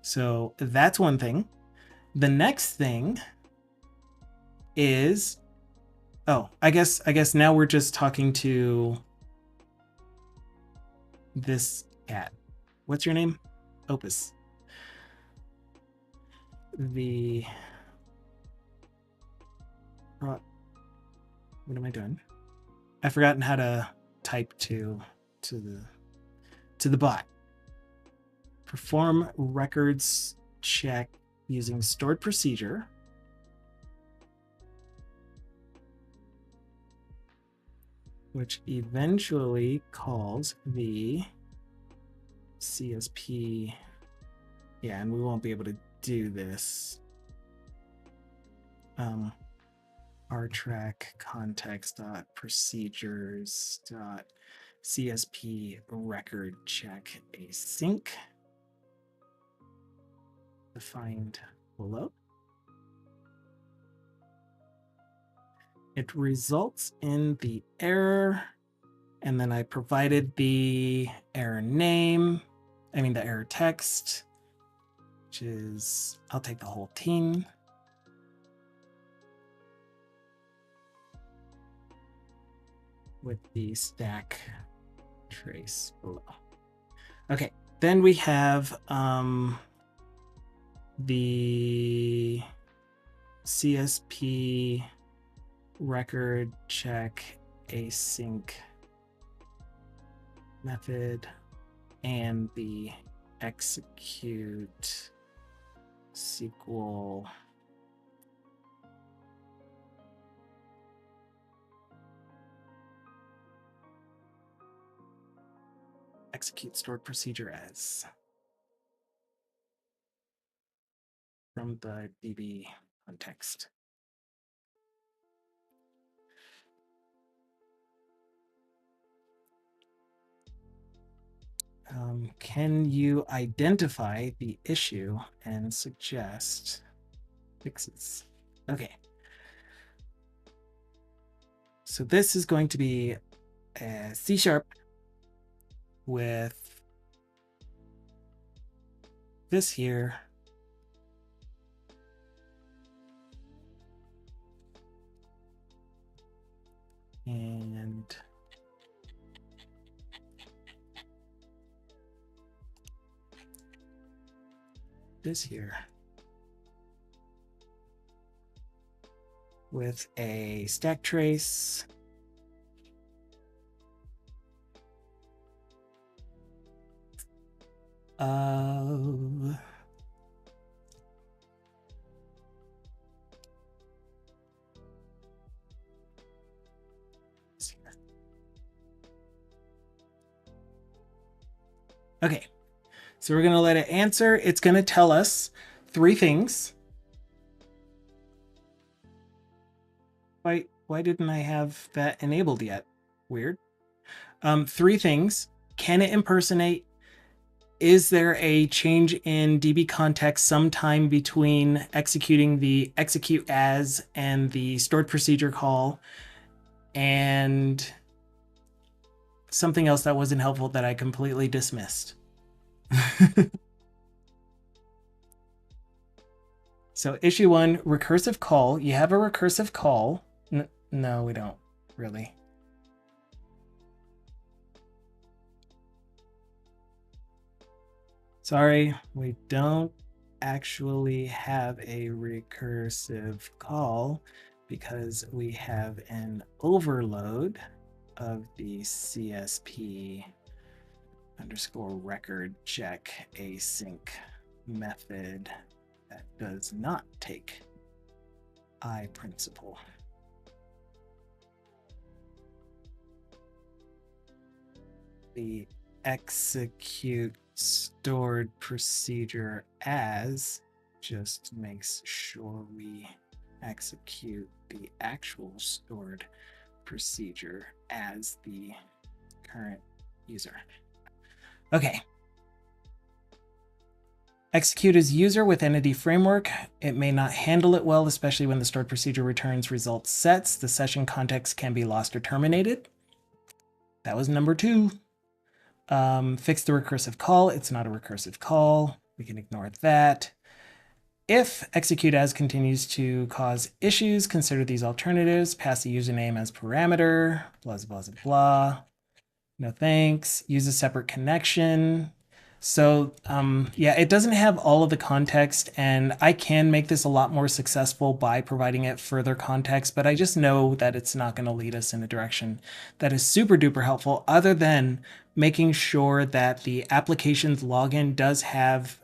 So that's one thing. The next thing is, oh, I guess now we're just talking to this cat. What's your name? Opus. What am I doing? I've forgotten how to type to the bot. Perform records check using stored procedure. Which eventually calls the CSP. Yeah, and we won't be able to do this. RTRAC context.procedures.csp record check async. Defined below. It results in the error, and then I provided the error name, the error text, which is, I'll take the whole team. With the stack trace below. Okay, then we have the CSP record check async method and the execute SQL execute stored procedure as from the DB context. Can you identify the issue and suggest fixes? Okay. So this is going to be a C# with this here. And this here with a stack trace of okay. So we're going to let it answer. It's going to tell us 3 things. Why didn't I have that enabled yet? Weird. 3 things. Can it impersonate? Is there a change in DB context sometime between executing the execute as and the stored procedure call? And something else that wasn't helpful that I completely dismissed. So issue 1, recursive call. You have a recursive call. No, we don't really. Sorry, we don't actually have a recursive call because we have an overload of the CSP underscore record check async method that does not take I principal. The execute stored procedure as just makes sure we execute the actual stored procedure as the current user. Okay. Execute as user with entity framework. It may not handle it well, especially when the stored procedure returns results sets. The session context can be lost or terminated. That was number 2. Fix the recursive call. It's not a recursive call. We can ignore that. If execute as continues to cause issues, consider these alternatives. Pass the username as parameter, blah, blah, blah, blah. No thanks. Use a separate connection. So yeah, it doesn't have all of the context, and I can make this a lot more successful by providing it further context, but I just know that it's not going to lead us in a direction that is super duper helpful, other than making sure that the application's login does have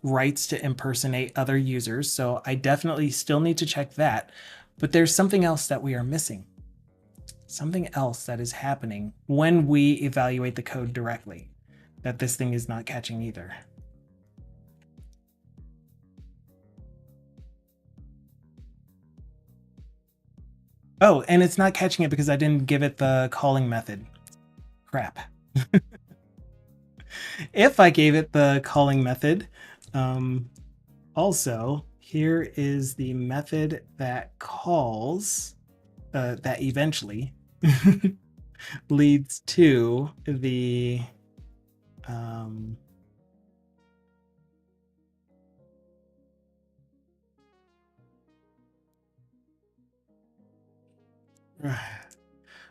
rights to impersonate other users. So I definitely still need to check that, but there's something else that we are missing. Something else that is happening when we evaluate the code directly that this thing is not catching either. Oh, and it's not catching it because I didn't give it the calling method. Crap. If I gave it the calling method, also, here is the method that calls, that eventually leads to the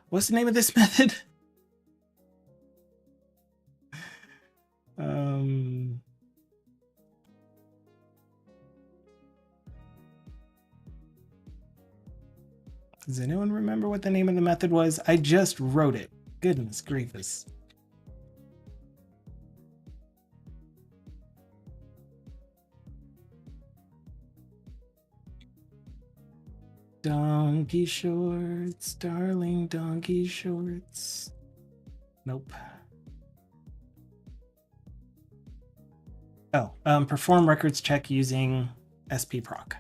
what's the name of this method? Does anyone remember what the name of the method was? I just wrote it. Goodness gracious. Donkey shorts, darling donkey shorts. Nope. Oh, perform records check using SPProc.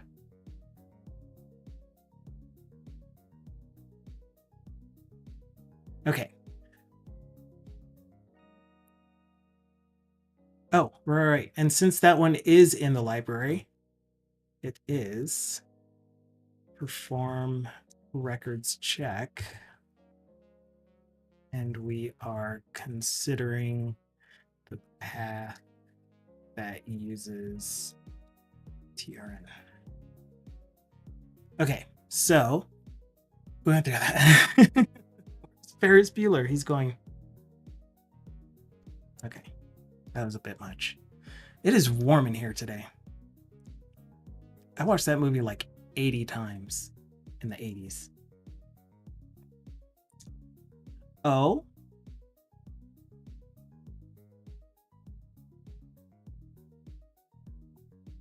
Okay. Oh, right. And since that one is in the library, it is perform records check. And we are considering the path that uses TRN. Okay, so we went through that. Ferris Bueller, he's going. Okay, that was a bit much. It is warm in here today. I watched that movie like 80 times in the 80s. Oh.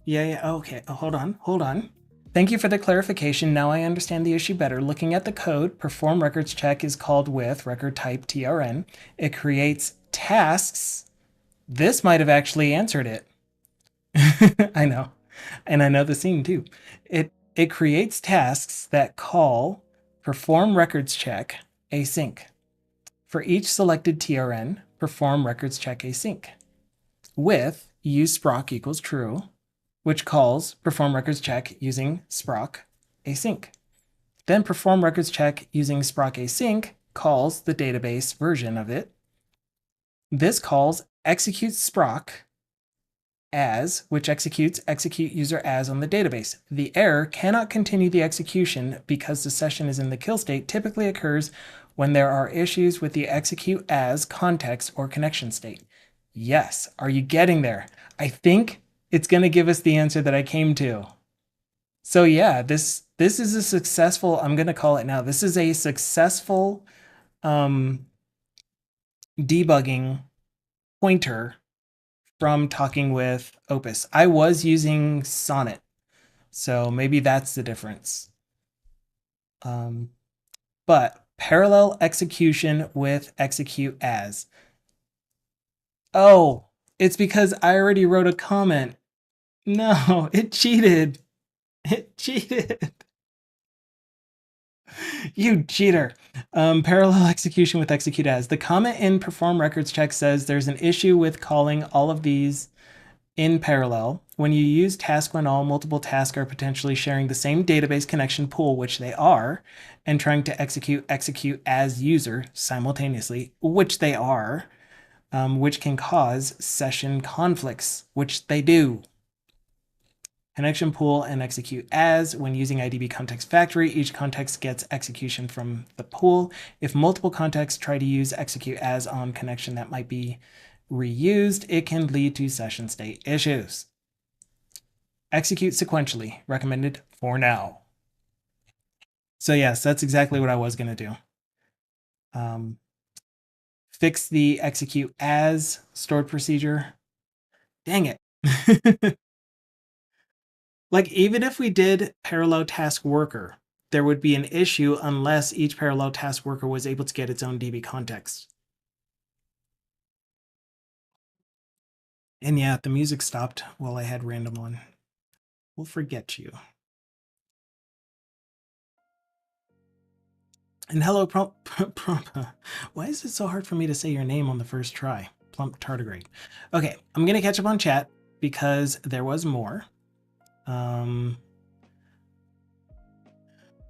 Yeah, okay. Oh, hold on. Thank you for the clarification. Now I understand the issue better. Looking at the code, perform records check is called with record type TRN. It creates tasks. This might have actually answered it. I know. And I know the scene too. It creates tasks that call perform records check async. For each selected TRN, perform records check async with use sproc equals true, which calls perform records check using sproc async. Then perform records check using sproc async calls the database version of it. This calls execute sproc as, which executes execute user as on the database. The error cannot continue the execution because the session is in the kill state typically occurs when there are issues with the execute as context or connection state. Yes, are you getting there? I think it's going to give us the answer that I came to. So yeah, this is a successful, I'm going to call it now, this is a successful debugging pointer from talking with Opus. I was using Sonnet, so maybe that's the difference. But parallel execution with execute as. Oh, it's because I already wrote a comment. No, it cheated. It cheated. You cheater. Parallel execution with execute as. The comment in perform records check says there's an issue with calling all of these in parallel. When you use task when all multiple tasks are potentially sharing the same database connection pool, which they are, and trying to execute as user simultaneously, which they are, which can cause session conflicts, which they do. Connection pool and execute as. When using IDB context factory, each context gets execution from the pool. If multiple contexts try to use execute as on connection that might be reused, it can lead to session state issues. Execute sequentially, recommended for now. So yes, that's exactly what I was going to do. Fix the execute as stored procedure. Dang it. Like, even if we did parallel task worker, there would be an issue unless each parallel task worker was able to get its own DB context. And yeah, the music stopped while I had random one. We'll forget you. And hello, why is it so hard for me to say your name on the first try? Plump tardigrade. Okay, I'm going to catch up on chat because there was more.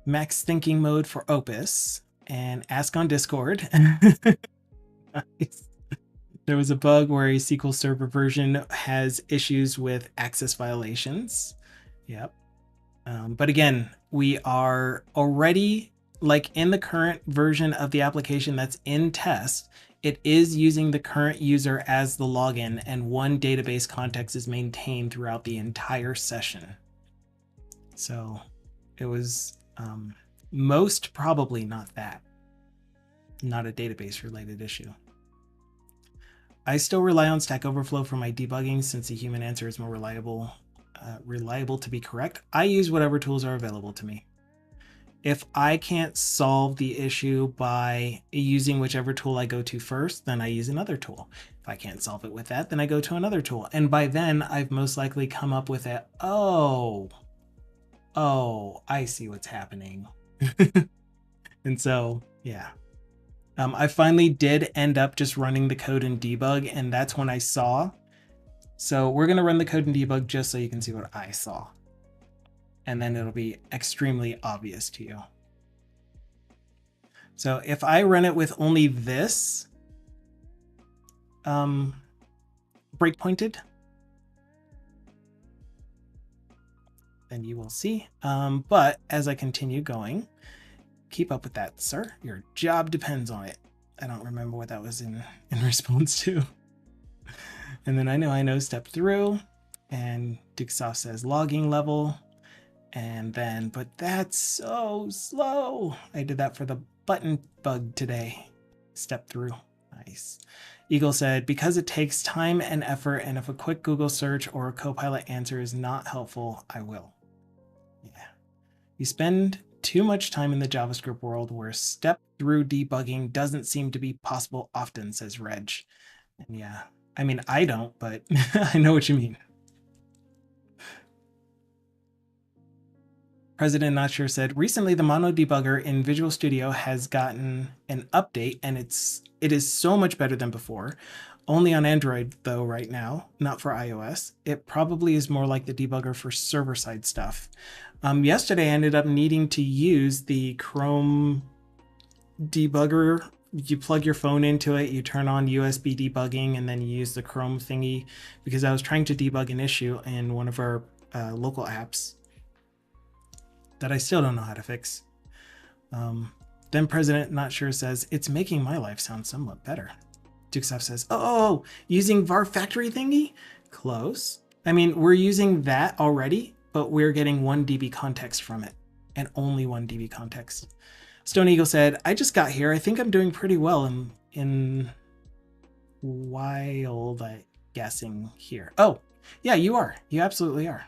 Max thinking mode for Opus and ask on Discord. Nice. There was a bug where a SQL Server version has issues with access violations. Yep. But again, we are already, like, in the current version of the application that's in test, it is using the current user as the login, and one database context is maintained throughout the entire session. So it was most probably not that. Not a database related issue. I still rely on Stack Overflow for my debugging since the human answer is more reliable to be correct. I use whatever tools are available to me. If I can't solve the issue by using whichever tool I go to first, then I use another tool. If I can't solve it with that, then I go to another tool. And by then, I've most likely come up with it. Oh, I see what's happening. And so, yeah. I finally did end up just running the code in debug, and that's when I saw. So we're going to run the code in debug just so you can see what I saw. And then it'll be extremely obvious to you. So if I run it with only this breakpointed, then you will see. But as I continue going, keep up with that, sir. Your job depends on it. I don't remember what that was in response to. And then I know step through, and Dixoff says logging level. And then, but that's so slow. I did that for the button bug today. Step through. Nice. Eagle said, because it takes time and effort, and if a quick Google search or a Copilot answer is not helpful, I will. Yeah. You spend too much time in the JavaScript world where step through debugging doesn't seem to be possible often, says Reg. And yeah, I mean, I don't, but I know what you mean. President Not Sure said, recently the Mono debugger in Visual Studio has gotten an update, and it is so much better than before. Only on Android, though, right now, not for iOS. It probably is more like the debugger for server-side stuff. Yesterday, I ended up needing to use the Chrome debugger. You plug your phone into it, you turn on USB debugging, and then you use the Chrome thingy, because I was trying to debug an issue in one of our local apps that I still don't know how to fix. Then President Not Sure says, it's making my life sound somewhat better. Dukesaf says, oh, using var factory thingy? Close. I mean, we're using that already, but we're getting 1 dB context from it, and only 1 dB context. Stone Eagle said, I just got here. I think I'm doing pretty well in wild guessing here. Oh, yeah, you are. You absolutely are.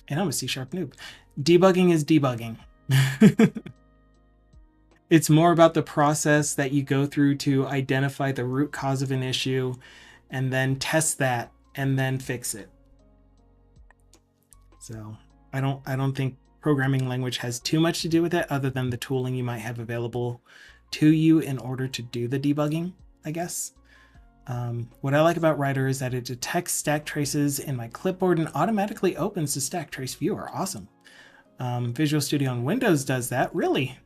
And I'm a C# noob. Debugging is debugging. It's more about the process that you go through to identify the root cause of an issue and then test that and then fix it. So I don't think programming language has too much to do with it other than the tooling you might have available to you in order to do the debugging, I guess. What I like about Writer is that it detects stack traces in my clipboard and automatically opens the stack trace viewer. Awesome. Visual Studio on Windows does that. Really?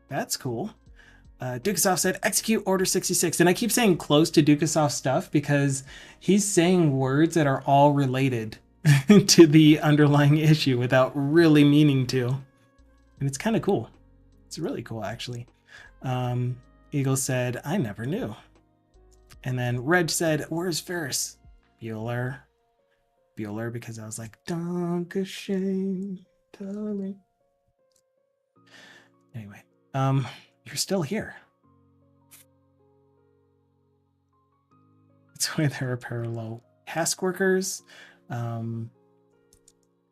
That's cool. Dukasoft said, execute order 66. And I keep saying close to Dukasoft stuff because he's saying words that are all related to the underlying issue without really meaning to. And it's kind of cool. It's really cool, actually. Eagle said, I never knew. And then Reg said, where's Ferris? Bueller, because I was like, Dankeschön, darling. Anyway, you're still here. That's why there are parallel task workers. Pump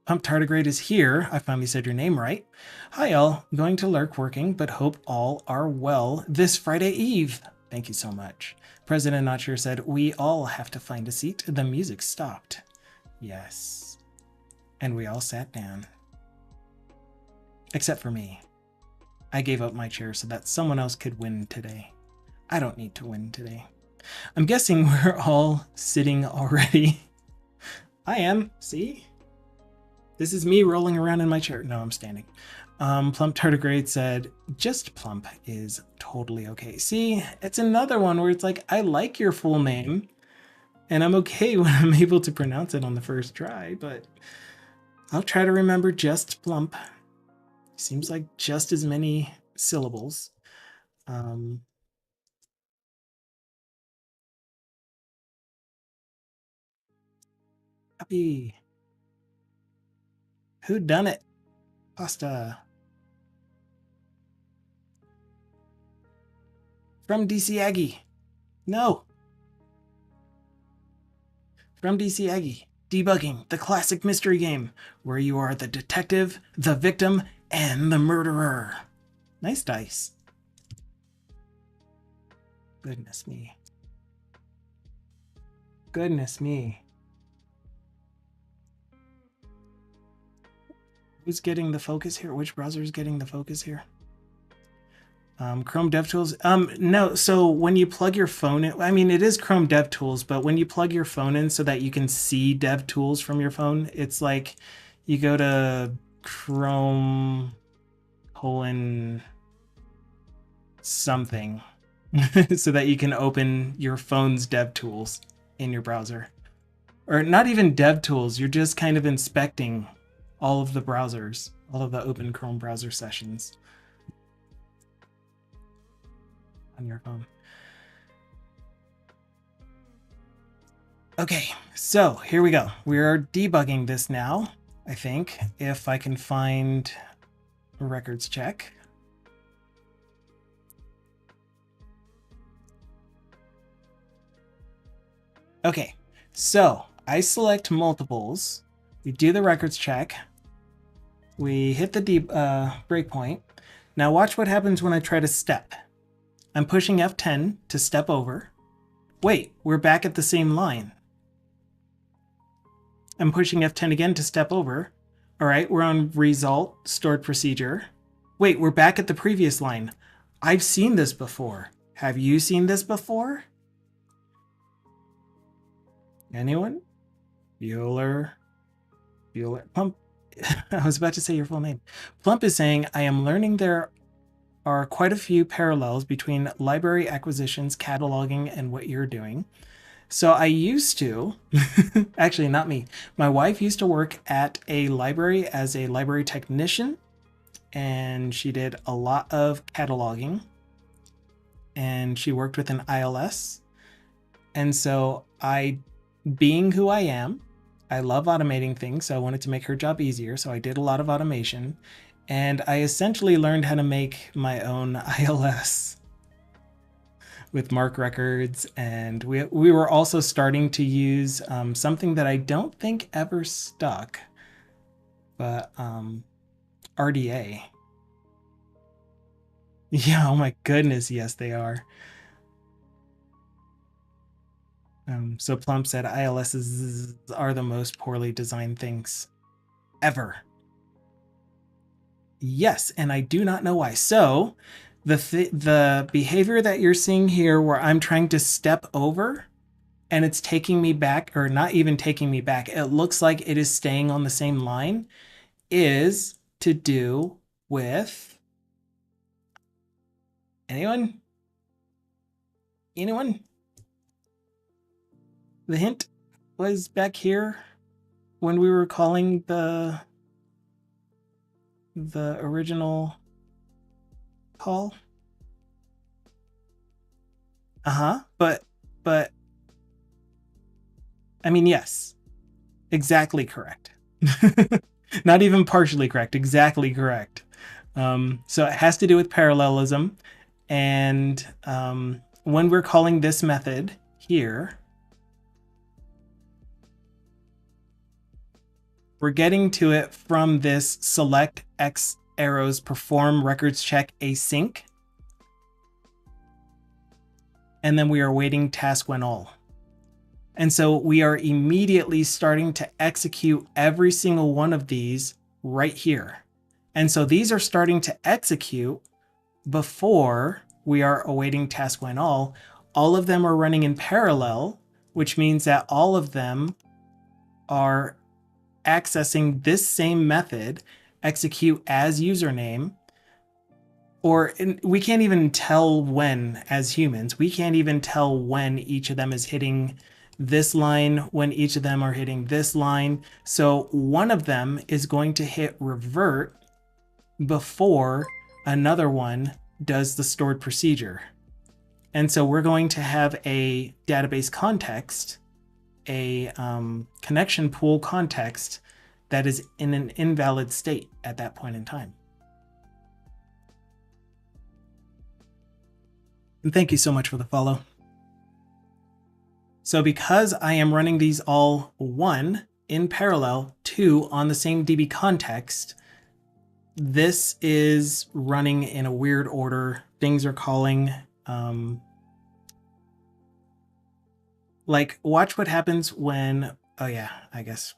Tardigrade is here. I finally said your name right. Hi all, going to lurk working, but hope all are well this Friday Eve. Thank you so much. President Not Sure said, we all have to find a seat. The music stopped. Yes. And we all sat down. Except for me. I gave up my chair so that someone else could win today. I don't need to win today. I'm guessing we're all sitting already. I am. See? This is me rolling around in my chair. No, I'm standing. Plump Tardigrade said, just Plump is totally okay. See, it's another one where it's like, I like your full name, and I'm okay when I'm able to pronounce it on the first try, but I'll try to remember just Plump. Seems like just as many syllables. Happy. Who done it? Pasta. From DC Aggie. No. From DC Aggie. Debugging, the classic mystery game, where you are the detective, the victim, and the murderer. Nice dice. Goodness me. Goodness me. Who's getting the focus here? Which browser is getting the focus here? Chrome DevTools. No, so when you plug your phone in, I mean, it is Chrome DevTools, but when you plug your phone in so that you can see DevTools from your phone, it's like you go to Chrome something so that you can open your phone's DevTools in your browser. Or not even DevTools, you're just kind of inspecting all of the browsers, all of the open Chrome browser sessions on your phone. Okay, so here we go. We are debugging this now, I think, if I can find a records check. Okay, so I select multiples. We do the records check. We hit the breakpoint. Now watch what happens when I try to step. I'm pushing F10 to step over. Wait, we're back at the same line. I'm pushing F10 again to step over. All right, we're on result, stored procedure. Wait, we're back at the previous line. I've seen this before. Have you seen this before? Anyone? Bueller. Plump. I was about to say your full name. Plump is saying, I am learning there are quite a few parallels between library acquisitions, cataloging, and what you're doing. So I used to, actually not me, my wife used to work at a library as a library technician, and she did a lot of cataloging, and she worked with an ILS. And so being who I am, I love automating things, so I wanted to make her job easier, so I did a lot of automation, and I essentially learned how to make my own ILS with mark records, and we were also starting to use something that I don't think ever stuck, but RDA. Yeah, oh my goodness, yes they are. So Plump said ILSs are the most poorly designed things ever. Yes, and I do not know why. So the behavior that you're seeing here where I'm trying to step over and it's taking me back, or not even taking me back, it looks like it is staying on the same line, is to do with anyone? Anyone? The hint was back here when we were calling the original call. But I mean, yes, exactly correct. Not even partially correct, exactly correct. So it has to do with parallelism. And when we're calling this method here, we're getting to it from this select X arrows perform records check async. And then we are waiting task when all. And so we are immediately starting to execute every single one of these right here. And so these are starting to execute before we are awaiting task when all. All of them are running in parallel, which means that all of them are accessing this same method, execute as username, or we can't even tell when as humans. We can't even tell when each of them is hitting this line, when each of them are hitting this line. So one of them is going to hit revert before another one does the stored procedure. And so we're going to have a database context, a connection pool context that is in an invalid state at that point in time. And thank you so much for the follow. So because I am running these all one in parallel, two on the same DB context, this is running in a weird order. Things are calling, like watch what happens when, oh yeah, I guess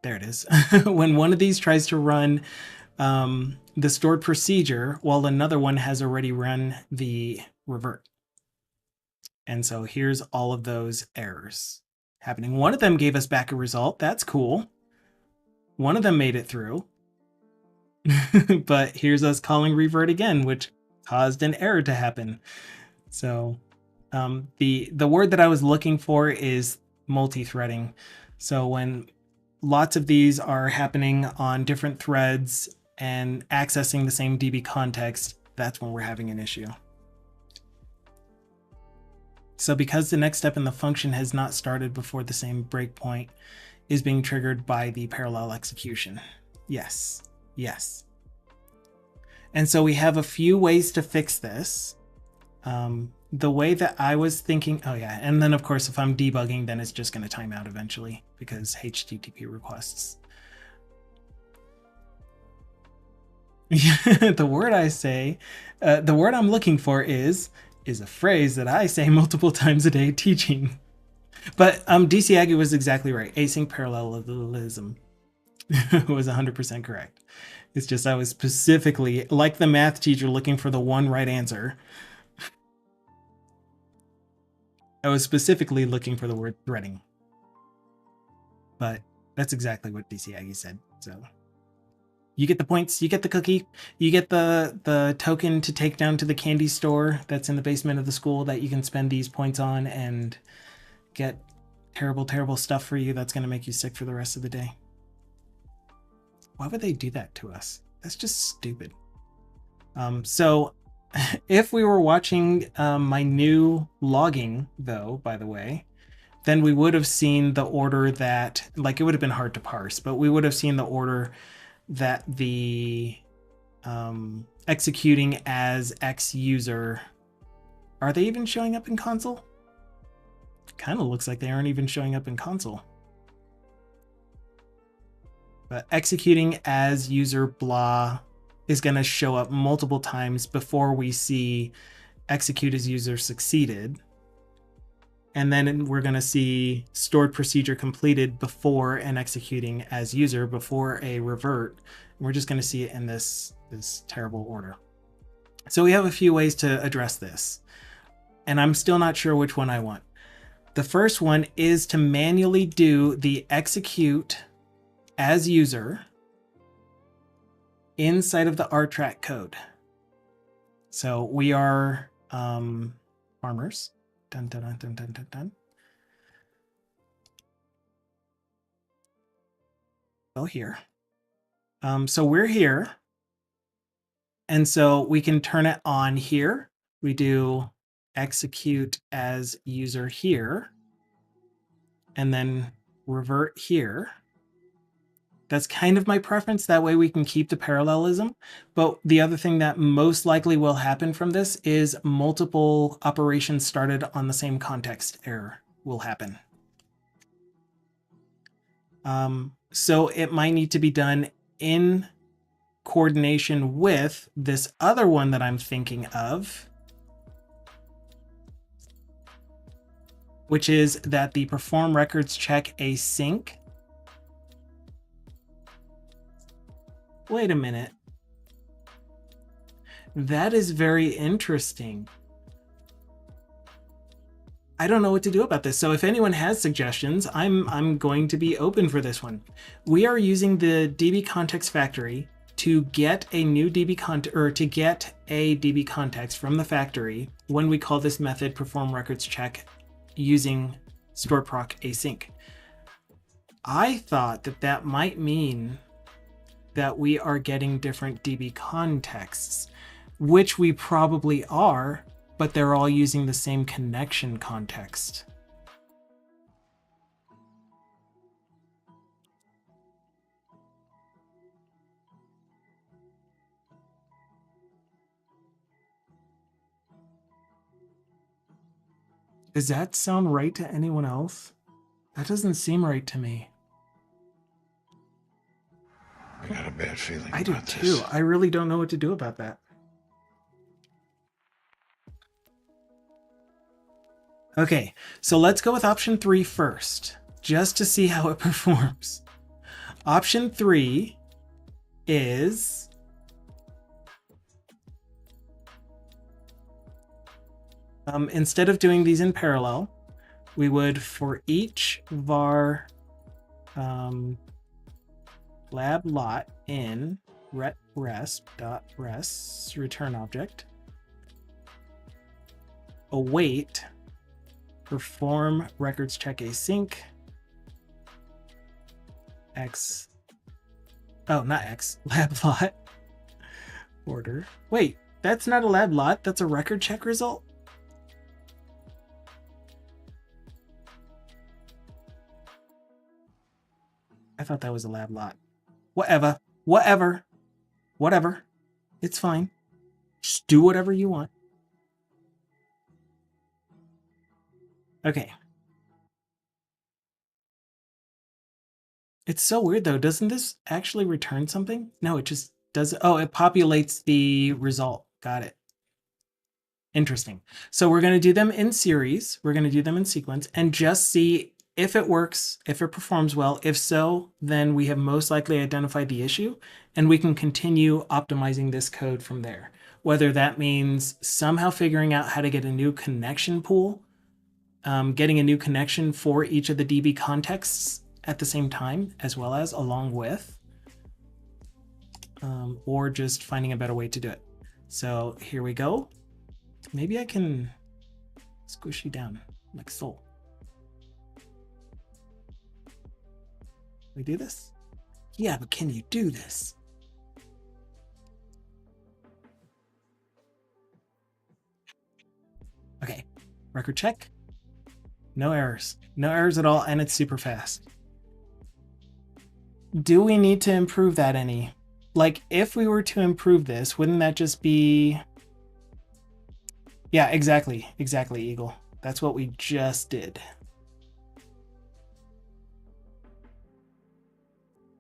there it is. When one of these tries to run the stored procedure while another one has already run the revert. And so here's all of those errors happening. One of them gave us back a result. That's cool. One of them made it through. But here's us calling revert again, which caused an error to happen. So the word that I was looking for is multi-threading. So when lots of these are happening on different threads and accessing the same DB context, that's when we're having an issue. So because the next step in the function has not started before the same breakpoint is being triggered by the parallel execution. Yes, yes. And so we have a few ways to fix this. The way that I was thinking, oh yeah, and then of course, if I'm debugging, then it's just going to time out eventually because HTTP requests. The word I say, the word I'm looking for is a phrase that I say multiple times a day teaching. But DC Aggie was exactly right. Async parallelism was 100% correct. It's just I was specifically, like the math teacher, looking for the one right answer. I was specifically looking for the word threading. But that's exactly what DC Aggie said. So you get the points, you get the cookie, you get the token to take down to the candy store that's in the basement of the school that you can spend these points on and get terrible, terrible stuff for you that's going to make you sick for the rest of the day. Why would they do that to us? That's just stupid. So if we were watching my new logging, though, by the way, then we would have seen the order that, like, it would have been hard to parse, but we would have seen the order that the executing as X user, are they even showing up in console? Kind of looks like they aren't even showing up in console. But executing as user blah is going to show up multiple times before we see execute as user succeeded. And then we're going to see stored procedure completed before and executing as user before a revert. We're just going to see it in this this terrible order. So we have a few ways to address this, and I'm still not sure which one I want. The first one is to manually do the execute as user inside of the RTRAC code. So we are farmers. Dun, dun, dun, dun, dun, dun, dun. Go here. So we're here. And so we can turn it on here. We do execute as user here, and then revert here. That's kind of my preference. That way we can keep the parallelism. But the other thing that most likely will happen from this is multiple operations started on the same context error will happen. So it might need to be done in coordination with this other one that I'm thinking of, which is that the perform records check async. Wait a minute. That is very interesting. I don't know what to do about this. So if anyone has suggestions, I'm going to be open for this one. We are using the DB context factory to get a new DB DB context from the factory when we call this method perform records check using stored proc async. I thought that that might mean that we are getting different DB contexts, which we probably are, but they're all using the same connection context. Does that sound right to anyone else? That doesn't seem right to me. I got a bad feeling. I do too. I really don't know what to do about that. Okay, so let's go with option 3 first, just to see how it performs. Option 3 is instead of doing these in parallel, we would, for each var lab lot in resp.res return object, await perform records check async x, oh, not x, lab lot order. Wait, that's not a lab lot, that's a record check result? I thought that was a lab lot. Whatever. It's fine. Just do whatever you want. Okay. It's so weird though. Doesn't this actually return something? No, it just does. Oh, it populates the result. Got it. Interesting. So we're going to do them in series. We're going to do them in sequence and just see if it works, if it performs well. If so, then we have most likely identified the issue and we can continue optimizing this code from there. Whether that means somehow figuring out how to get a new connection pool, getting a new connection for each of the DB contexts at the same time, as well as along with, or just finding a better way to do it. So here we go. Maybe I can squish you down like so. We do this? Yeah, but can you do this? Okay, record check. No errors. No errors at all, and it's super fast. Do we need to improve that any? Like, if we were to improve this, wouldn't that just be... Yeah, exactly, Eagle. That's what we just did.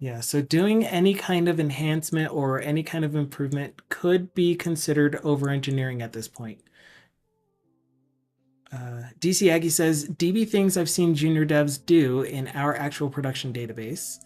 Yeah, so doing any kind of enhancement or any kind of improvement could be considered over-engineering at this point. DC Aggie says, DB things I've seen junior devs do in our actual production database.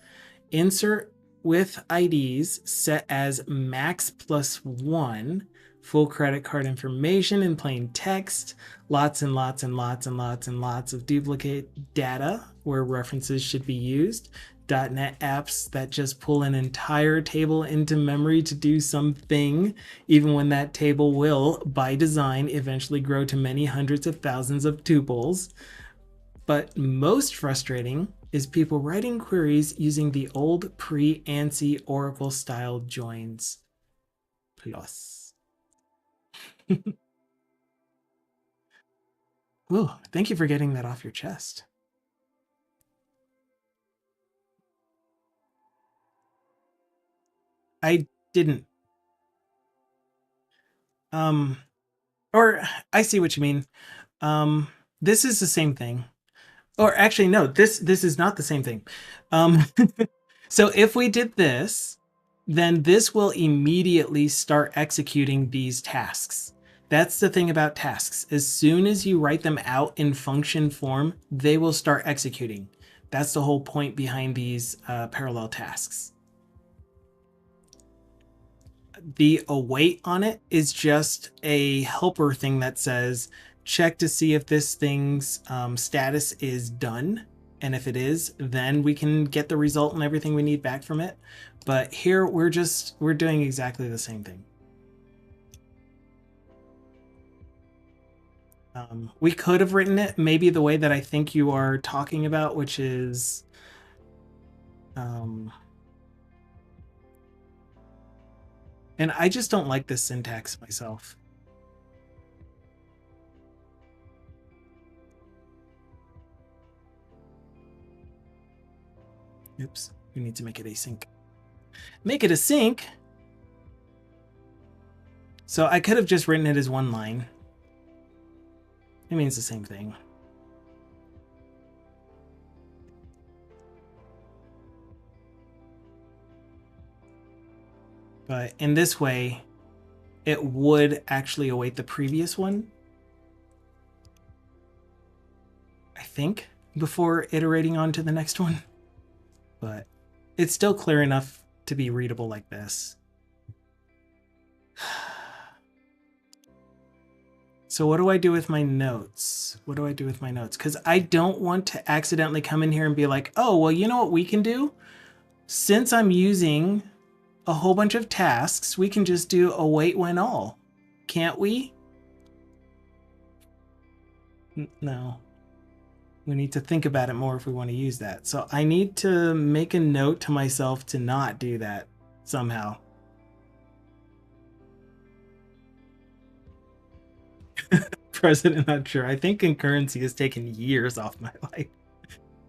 Insert with IDs set as max +1, full credit card information in plain text, lots and lots and lots and lots and lots of duplicate data where references should be used, .NET apps that just pull an entire table into memory to do something, even when that table will, by design, eventually grow to many hundreds of thousands of tuples. But most frustrating is people writing queries using the old pre-ANSI Oracle style joins. Plus. Ooh, thank you for getting that off your chest. I didn't. Or I see what you mean. This is the same thing. Or actually, no, this is not the same thing. So if we did this, then this will immediately start executing these tasks. That's the thing about tasks. As soon as you write them out in function form, they will start executing. That's the whole point behind these parallel tasks. The await on it is just a helper thing that says, check to see if this thing's status is done. And if it is, then we can get the result and everything we need back from it. But here we're doing exactly the same thing. We could have written it maybe the way that I think you are talking about, which is and I just don't like this syntax myself. Oops, we need to make it async. Make it async. So I could have just written it as one line. It means the same thing. But in this way, it would actually await the previous one, I think, before iterating on to the next one. But it's still clear enough to be readable like this. So what do I do with my notes? What do I do with my notes? Because I don't want to accidentally come in here and be like, oh, well, you know what we can do? Since I'm using a whole bunch of tasks, we can just do await when all. Can't we? No. We need to think about it more if we want to use that. So I need to make a note to myself to not do that somehow. President, not sure. I think concurrency has taken years off my life.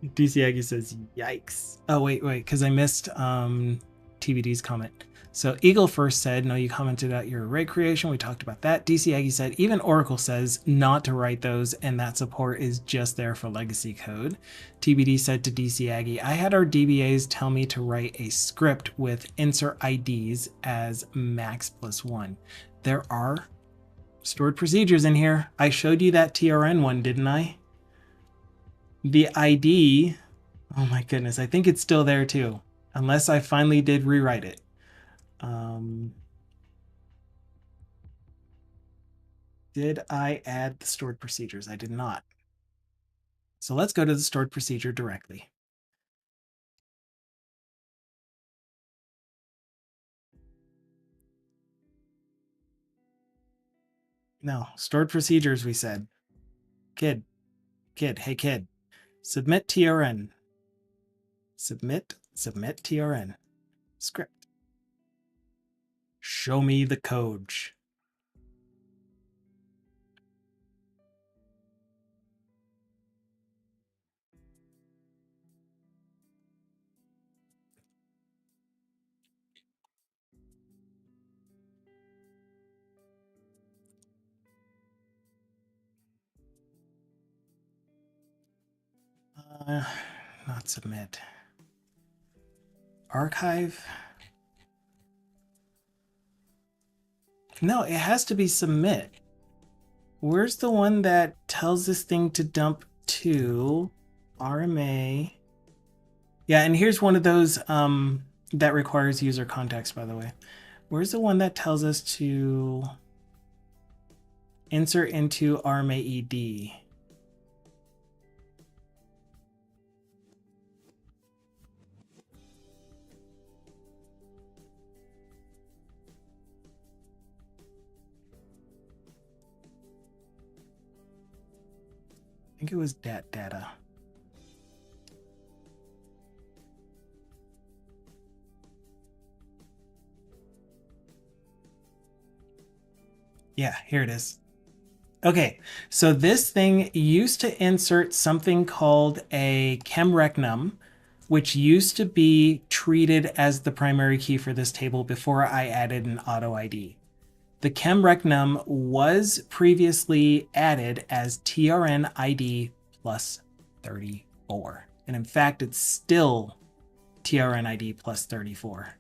DC Aggie says, yikes. Oh, wait, because I missed TBD's comment. So Eagle first said, no, you commented out your array creation. We talked about that. DC Aggie said, even Oracle says not to write those, and that support is just there for legacy code. TBD said to DC Aggie, I had our DBAs tell me to write a script with insert IDs as max +1. There are stored procedures in here. I showed you that TRN one, didn't I? The ID, oh my goodness, I think it's still there too, unless I finally did rewrite it. Did I add the stored procedures? I did not. So let's go to the stored procedure directly. No, stored procedures, we said. Kid, hey kid, submit TRN. Submit TRN. Script. Show me the code. Not submit. Archive. No, it has to be submit. Where's the one that tells this thing to dump to RMA? Yeah, and here's one of those That requires user context, by the way. Where's the one that tells us to insert into RMAED? I think it was dat data. Yeah, here it is. Okay, so this thing used to insert something called a chemrecnum, which used to be treated as the primary key for this table before I added an auto ID. The chemrecnum was previously added as TRN ID plus 34. And in fact, it's still TRN ID plus 34.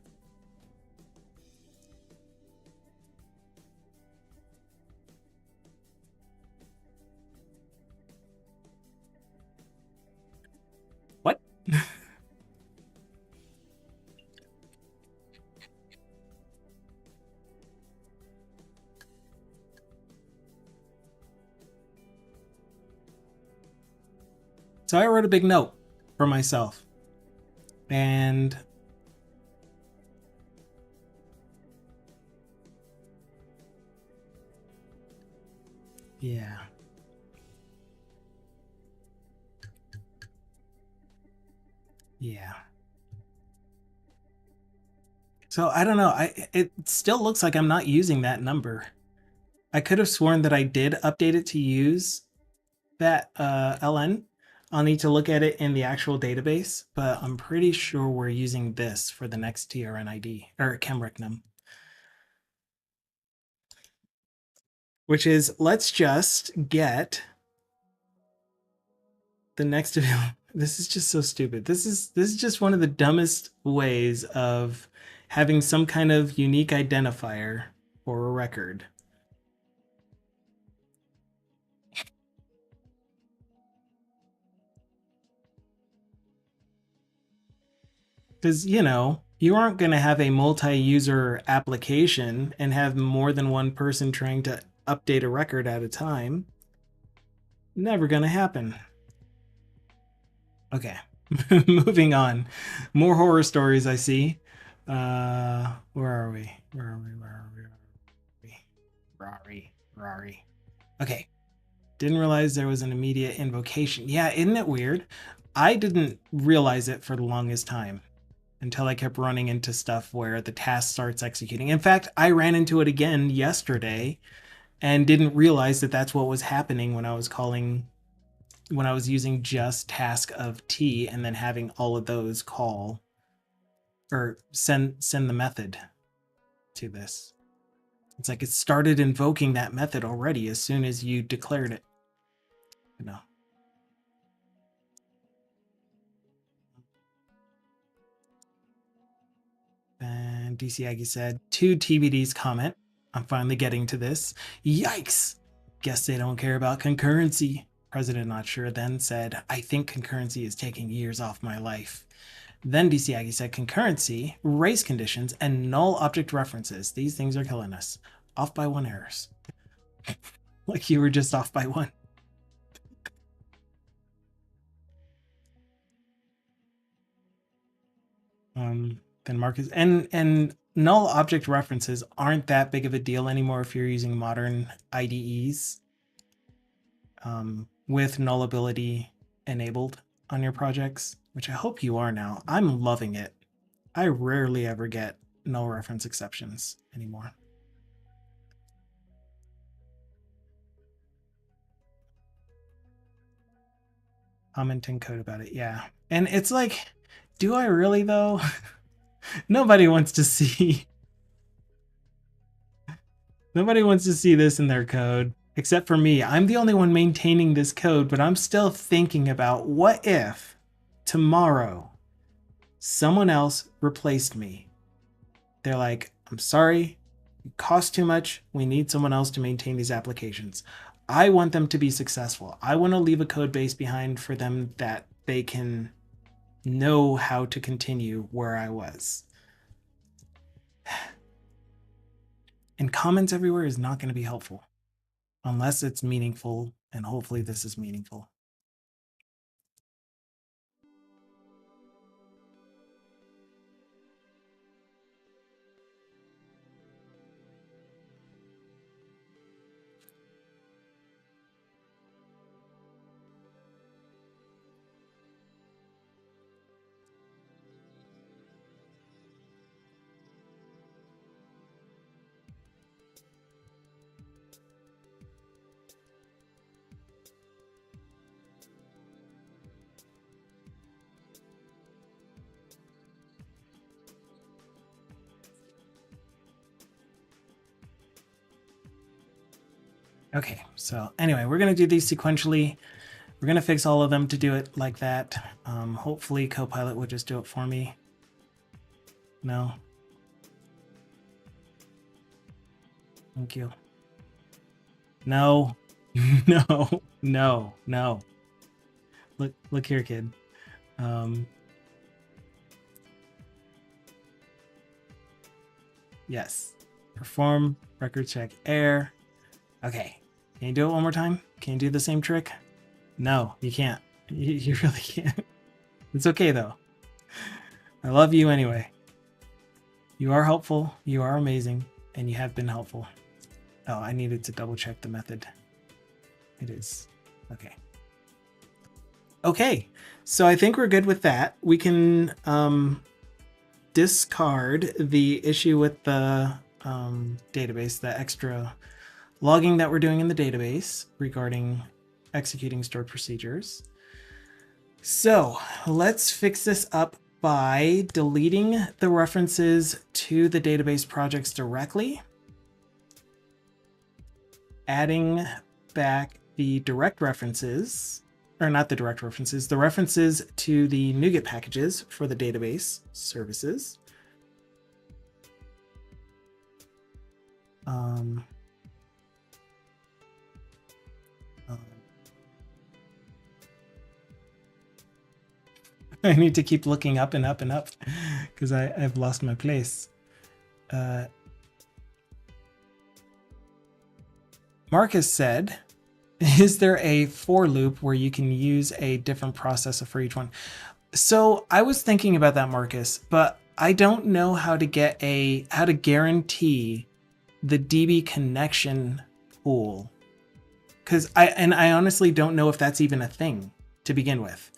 What? So I wrote a big note for myself. And yeah. Yeah. So I don't know. It still looks like I'm not using that number. I could have sworn that I did update it to use that LN. I'll need to look at it in the actual database, but I'm pretty sure we're using this for the next TRN ID or chemrecnum. Which is, let's just get the next. This is just so stupid. This is just one of the dumbest ways of having some kind of unique identifier for a record. Because, you know, you aren't going to have a multi-user application and have more than one person trying to update a record at a time. Never going to happen. Okay, moving on. More horror stories I see. Where are we? Where are we? Where are we? Rari. Okay. Didn't realize there was an immediate invocation. Yeah, isn't it weird? I didn't realize it for the longest time until I kept running into stuff where the task starts executing. In fact, I ran into it again yesterday and didn't realize that that's what was happening when I was calling, when I was using just task of T and then having all of those call or send the method to this. It's like it started invoking that method already as soon as you declared it. You know. And DC Aggie said, to TBD's comment, I'm finally getting to this. Yikes! Guess they don't care about concurrency. President Not Sure then said, I think concurrency is taking years off my life. Then DC Aggie said, concurrency, race conditions, and null object references. These things are killing us. Off by one errors. Like you were just off by one. Then Marcus and null object references aren't that big of a deal anymore if you're using modern IDEs with nullability enabled on your projects, which I hope you are now. I'm loving it. I rarely ever get null reference exceptions anymore. Commenting code about it, yeah. And it's like, do I really though? Nobody wants to see. Nobody wants to see this in their code, except for me. I'm the only one maintaining this code, but I'm still thinking about what if tomorrow someone else replaced me. They're like, I'm sorry, it costs too much. We need someone else to maintain these applications. I want them to be successful. I want to leave a code base behind for them that they can know how to continue where I was. And comments everywhere is not going to be helpful unless it's meaningful, and hopefully this is meaningful. Okay, so anyway, we're going to do these sequentially. We're going to fix all of them to do it like that. Hopefully Copilot would just do it for me. No. Thank you. No. No. No. No. Look here, kid. Yes. Perform record check error. Okay. Can you do it one more time? Can you do the same trick? No, you can't. You really can't. It's okay though. I love you anyway. You are helpful, you are amazing, and you have been helpful. Oh, I needed to double check the method. It is. Okay. Okay, so I think we're good with that. We can discard the issue with the database, the extra logging that we're doing in the database regarding executing stored procedures. So let's fix this up by deleting the references to the database projects directly, adding back the direct references, or not the direct references, the references to the NuGet packages for the database services. I need to keep looking up and up and up because I've lost my place. Marcus said, is there a for loop where you can use a different processor for each one? So I was thinking about that, Marcus, but I don't know how to guarantee the DB connection pool. Because I honestly don't know if that's even a thing to begin with.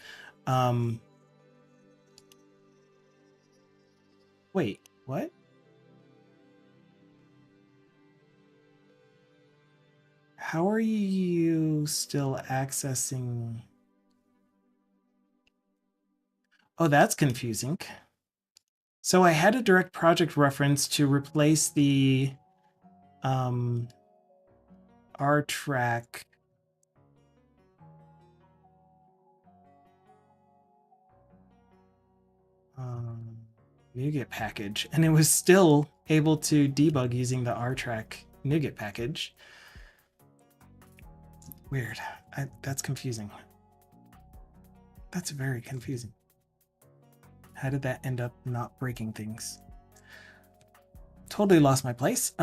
Wait, what? How are you still accessing? Oh, that's confusing. So I had a direct project reference to replace the RTRAC NuGet package, and it was still able to debug using the RTRAC NuGet package. Weird. That's confusing. That's very confusing. How did that end up not breaking things? Totally lost my place.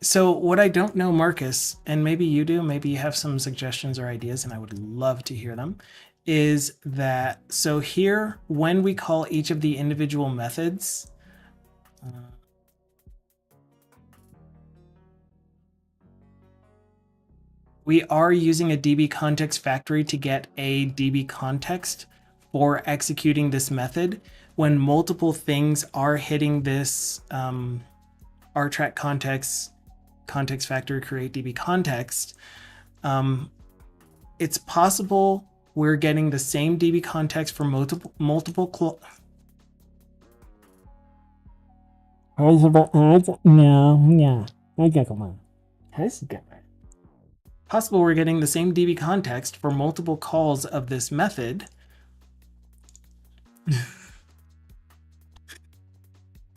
So what I don't know, Marcus, and maybe you do, maybe you have some suggestions or ideas, and I would love to hear them, is that, so here, when we call each of the individual methods, we are using a DB context factory to get a DB context for executing this method. When multiple things are hitting this RTRAC context factory create DB context, it's possible we're getting the same DB context for multiple possible we're getting the same DB context for multiple calls of this method.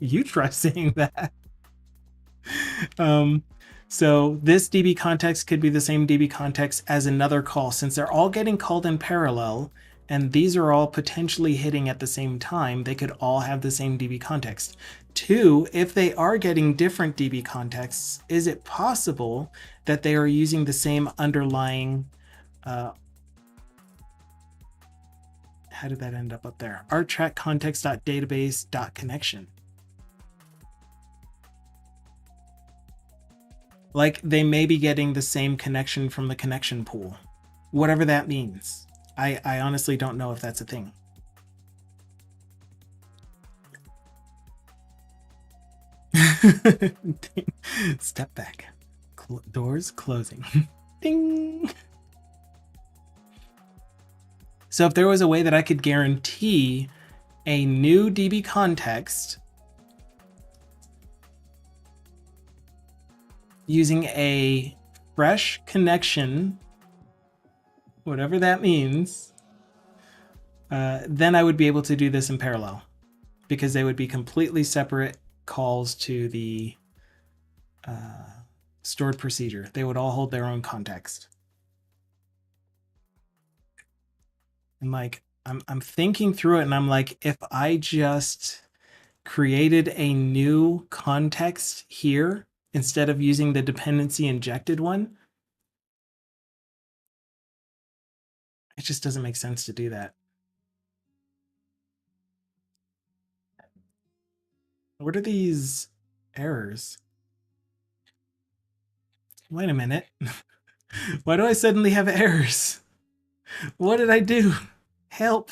You try saying that. So this DB context could be the same DB context as another call, since they're all getting called in parallel and these are all potentially hitting at the same time, they could all have the same DB context. 2, if they are getting different DB contexts, is it possible that they are using the same underlying how did that end up there? RTRAC context.database.connection. Like they may be getting the same connection from the connection pool, whatever that means. I honestly don't know if that's a thing. Step back. Doors closing. Ding. So if there was a way that I could guarantee a new DB context using a fresh connection, whatever that means, then I would be able to do this in parallel, because they would be completely separate calls to the stored procedure. They would all hold their own context. And like, I'm thinking through it, and I'm like, if I just created a new context here instead of using the dependency injected one, it just doesn't make sense to do that. What are these errors? Wait a minute. Why do I suddenly have errors? What did I do? Help.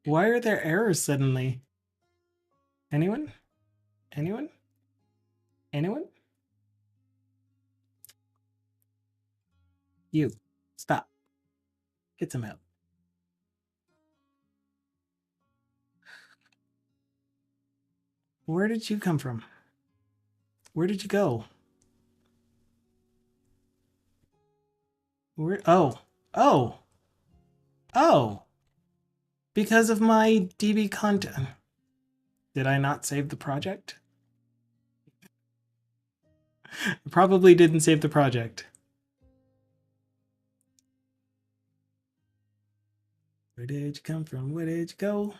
Why are there errors suddenly? Anyone? Anyone? Anyone? You. Stop. Get some help. Where did you come from? Where did you go? Where? Oh. Oh. Oh. Because of my DB content. Did I not save the project? I probably didn't save the project. Where did you come from? Where did you go?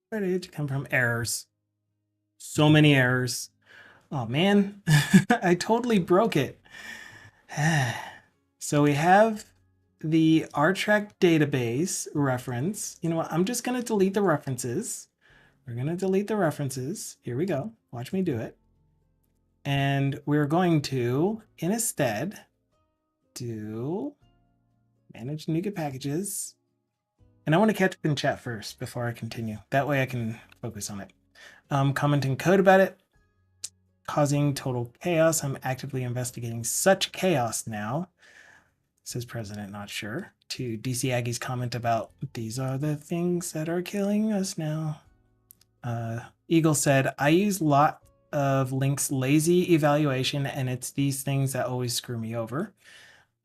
Where did you come from? Errors. So many errors. Oh man, I totally broke it. So we have the RTRAC database reference. You know what? I'm just going to delete the references. We're going to delete the references. Here we go. Watch me do it. And we're going to, instead, do manage NuGet packages. And I want to catch up in chat first before I continue. That way I can focus on it. Commenting code about it. Causing total chaos. I'm actively investigating such chaos now. Says President Not Sure. To DC Aggie's comment about these are the things that are killing us now. Eagle said, I use lot of links lazy evaluation, and it's these things that always screw me over.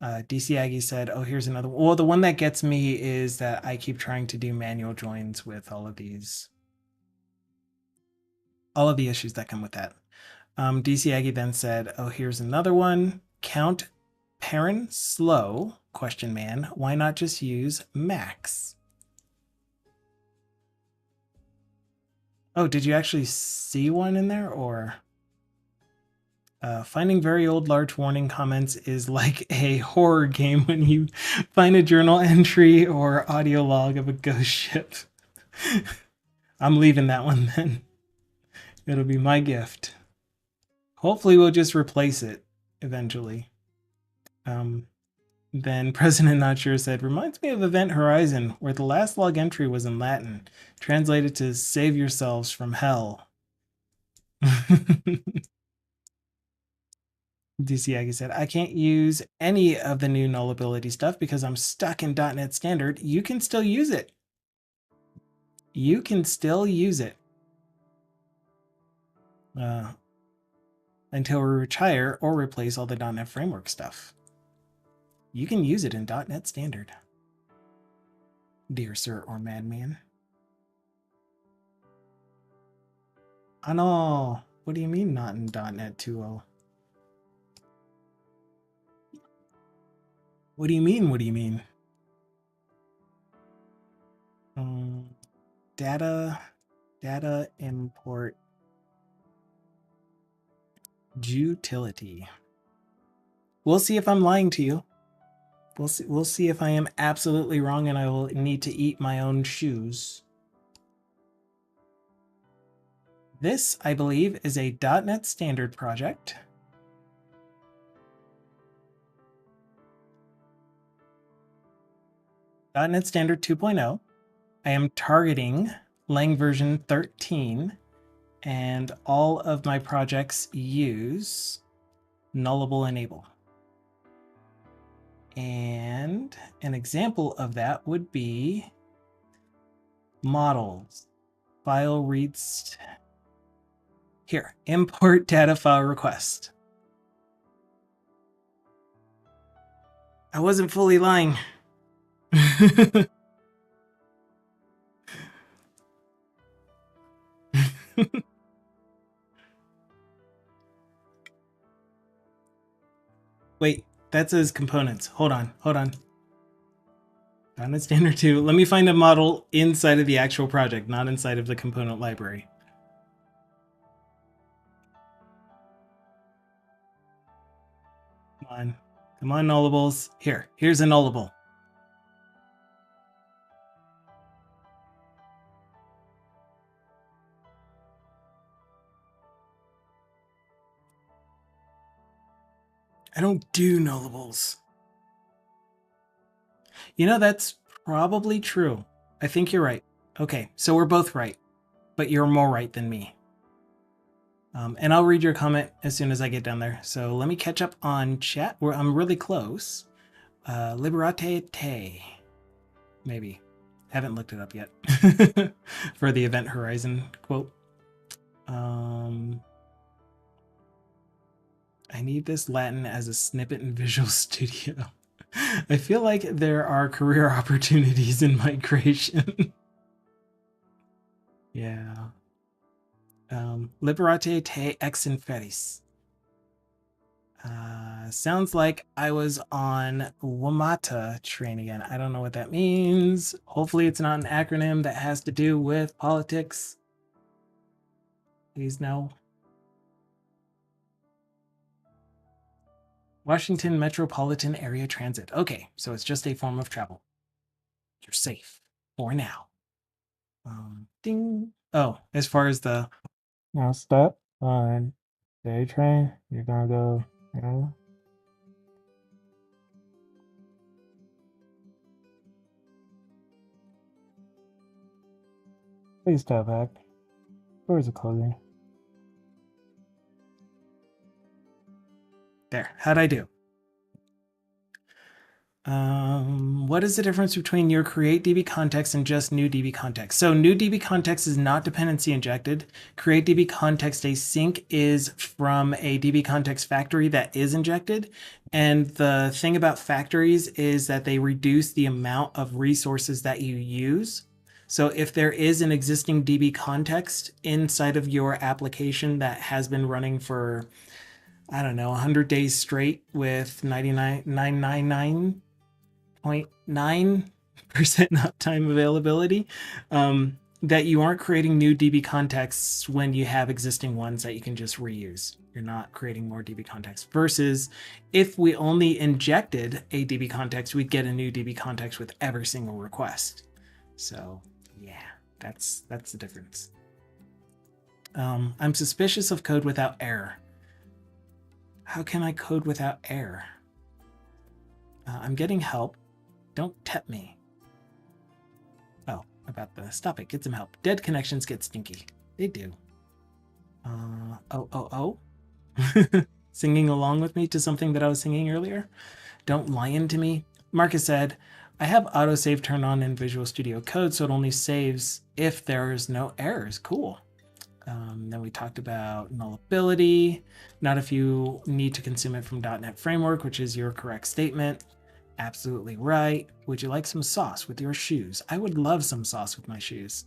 DC Aggie said, oh, here's another one. Well, the one that gets me is that I keep trying to do manual joins with all of the issues that come with that. DC Aggie then said, oh, here's another one. Count parent slow, question man. Why not just use max? Oh, did you actually see one in there, or? Finding very old large warning comments is like a horror game when you find a journal entry or audio log of a ghost ship. I'm leaving that one then. It'll be my gift. Hopefully we'll just replace it eventually. Then President Not Sure said, reminds me of Event Horizon, where the last log entry was in Latin, translated to save yourselves from hell. DC Aggie said, I can't use any of the new nullability stuff because I'm stuck in .NET Standard. You can still use it. You can still use it. Until we retire or replace all the .NET Framework stuff. You can use it in .NET Standard. Dear Sir or Madman. I know. What do you mean not in .NET 2.0? What do you mean? What do you mean? Data import utility. We'll see if I'm lying to you. We'll see if I am absolutely wrong and I will need to eat my own shoes. This, I believe, is a .NET Standard project. .NET Standard 2.0. I am targeting Lang version 13, and all of my projects use nullable enable. And an example of that would be models. File reads here, import data file request. I wasn't fully lying. Wait, that says components. Hold on. .NET Standard 2. Let me find a model inside of the actual project, not inside of the component library. Come on, nullables. Here's a nullable. I don't do nullables. You know, that's probably true. I think you're right. Okay, so we're both right, but you're more right than me. And I'll read your comment as soon as I get down there. So let me catch up on chat where I'm really close. Liberate te. Maybe. Haven't looked it up yet for the Event Horizon quote. I need this Latin as a snippet in Visual Studio. I feel like there are career opportunities in migration. Yeah. Liberate te ex inferis. Sounds like I was on WMATA train again. I don't know what that means. Hopefully it's not an acronym that has to do with politics. Please no. Washington Metropolitan Area Transit. Okay, so it's just a form of travel. You're safe for now. Ding. Oh, as far as the now step on day train, you're gonna go, you know. Please step back. Doors are closing. There. How'd I do? What is the difference between your create DB context and just new DB context? So new DB context is not dependency injected. Create DB context async is from a DB context factory that is injected. And the thing about factories is that they reduce the amount of resources that you use. So if there is an existing DB context inside of your application that has been running for, I don't know, 100 days straight with 999.9% uptime availability, that you aren't creating new DB contexts when you have existing ones that you can just reuse. You're not creating more DB contexts. Versus if we only injected a DB context, we'd get a new DB context with every single request. So yeah, that's the difference. I'm suspicious of code without error. How can I code without error? I'm getting help. Don't tep me. Oh, about the stop it. Get some help. Dead connections get stinky. They do. Singing along with me to something that I was singing earlier. Don't lie into me. Marcus said, I have autosave turned on in Visual Studio Code, so it only saves if there's no errors. Cool. Then we talked about nullability, not if you need to consume it from .NET Framework, which is your correct statement. Absolutely right. Would you like some sauce with your shoes? I would love some sauce with my shoes.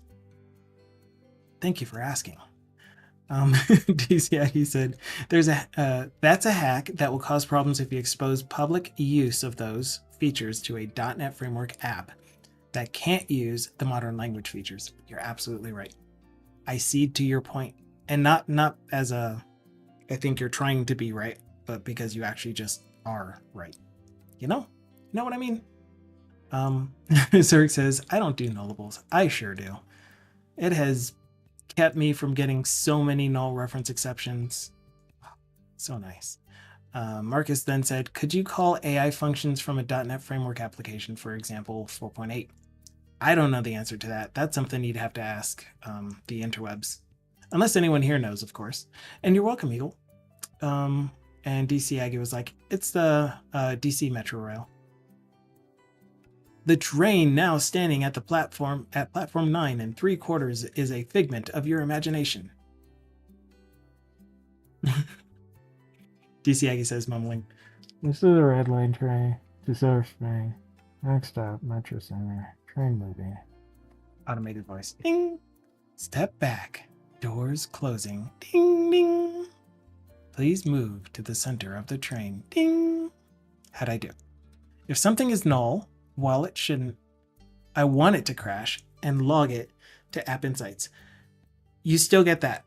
Thank you for asking. DCI said, that's a hack that will cause problems if you expose public use of those features to a .NET Framework app that can't use the modern language features. You're absolutely right. I cede to your point, and not as a, I think you're trying to be right, but because you actually just are right. You know what I mean? Zurich says, I don't do nullables. I sure do. It has kept me from getting so many null reference exceptions. So nice. Marcus then said, could you call AI functions from a .NET Framework application, for example, 4.8? I don't know the answer to that. That's something you'd have to ask the interwebs. Unless anyone here knows, of course. And you're welcome, Eagle. And DC Aggie was like, it's the DC Metro Rail. The train now standing at the platform 9 and 3/4 is a figment of your imagination. DC Aggie says, mumbling, This is a red line train to Silver Spring. Next stop, Metro Center. Train moving. Automated voice. Ding. Step back. Doors closing. Ding, ding. Please move to the center of the train. Ding. How'd I do? If something is null, while it shouldn't, I want it to crash and log it to App Insights. You still get that.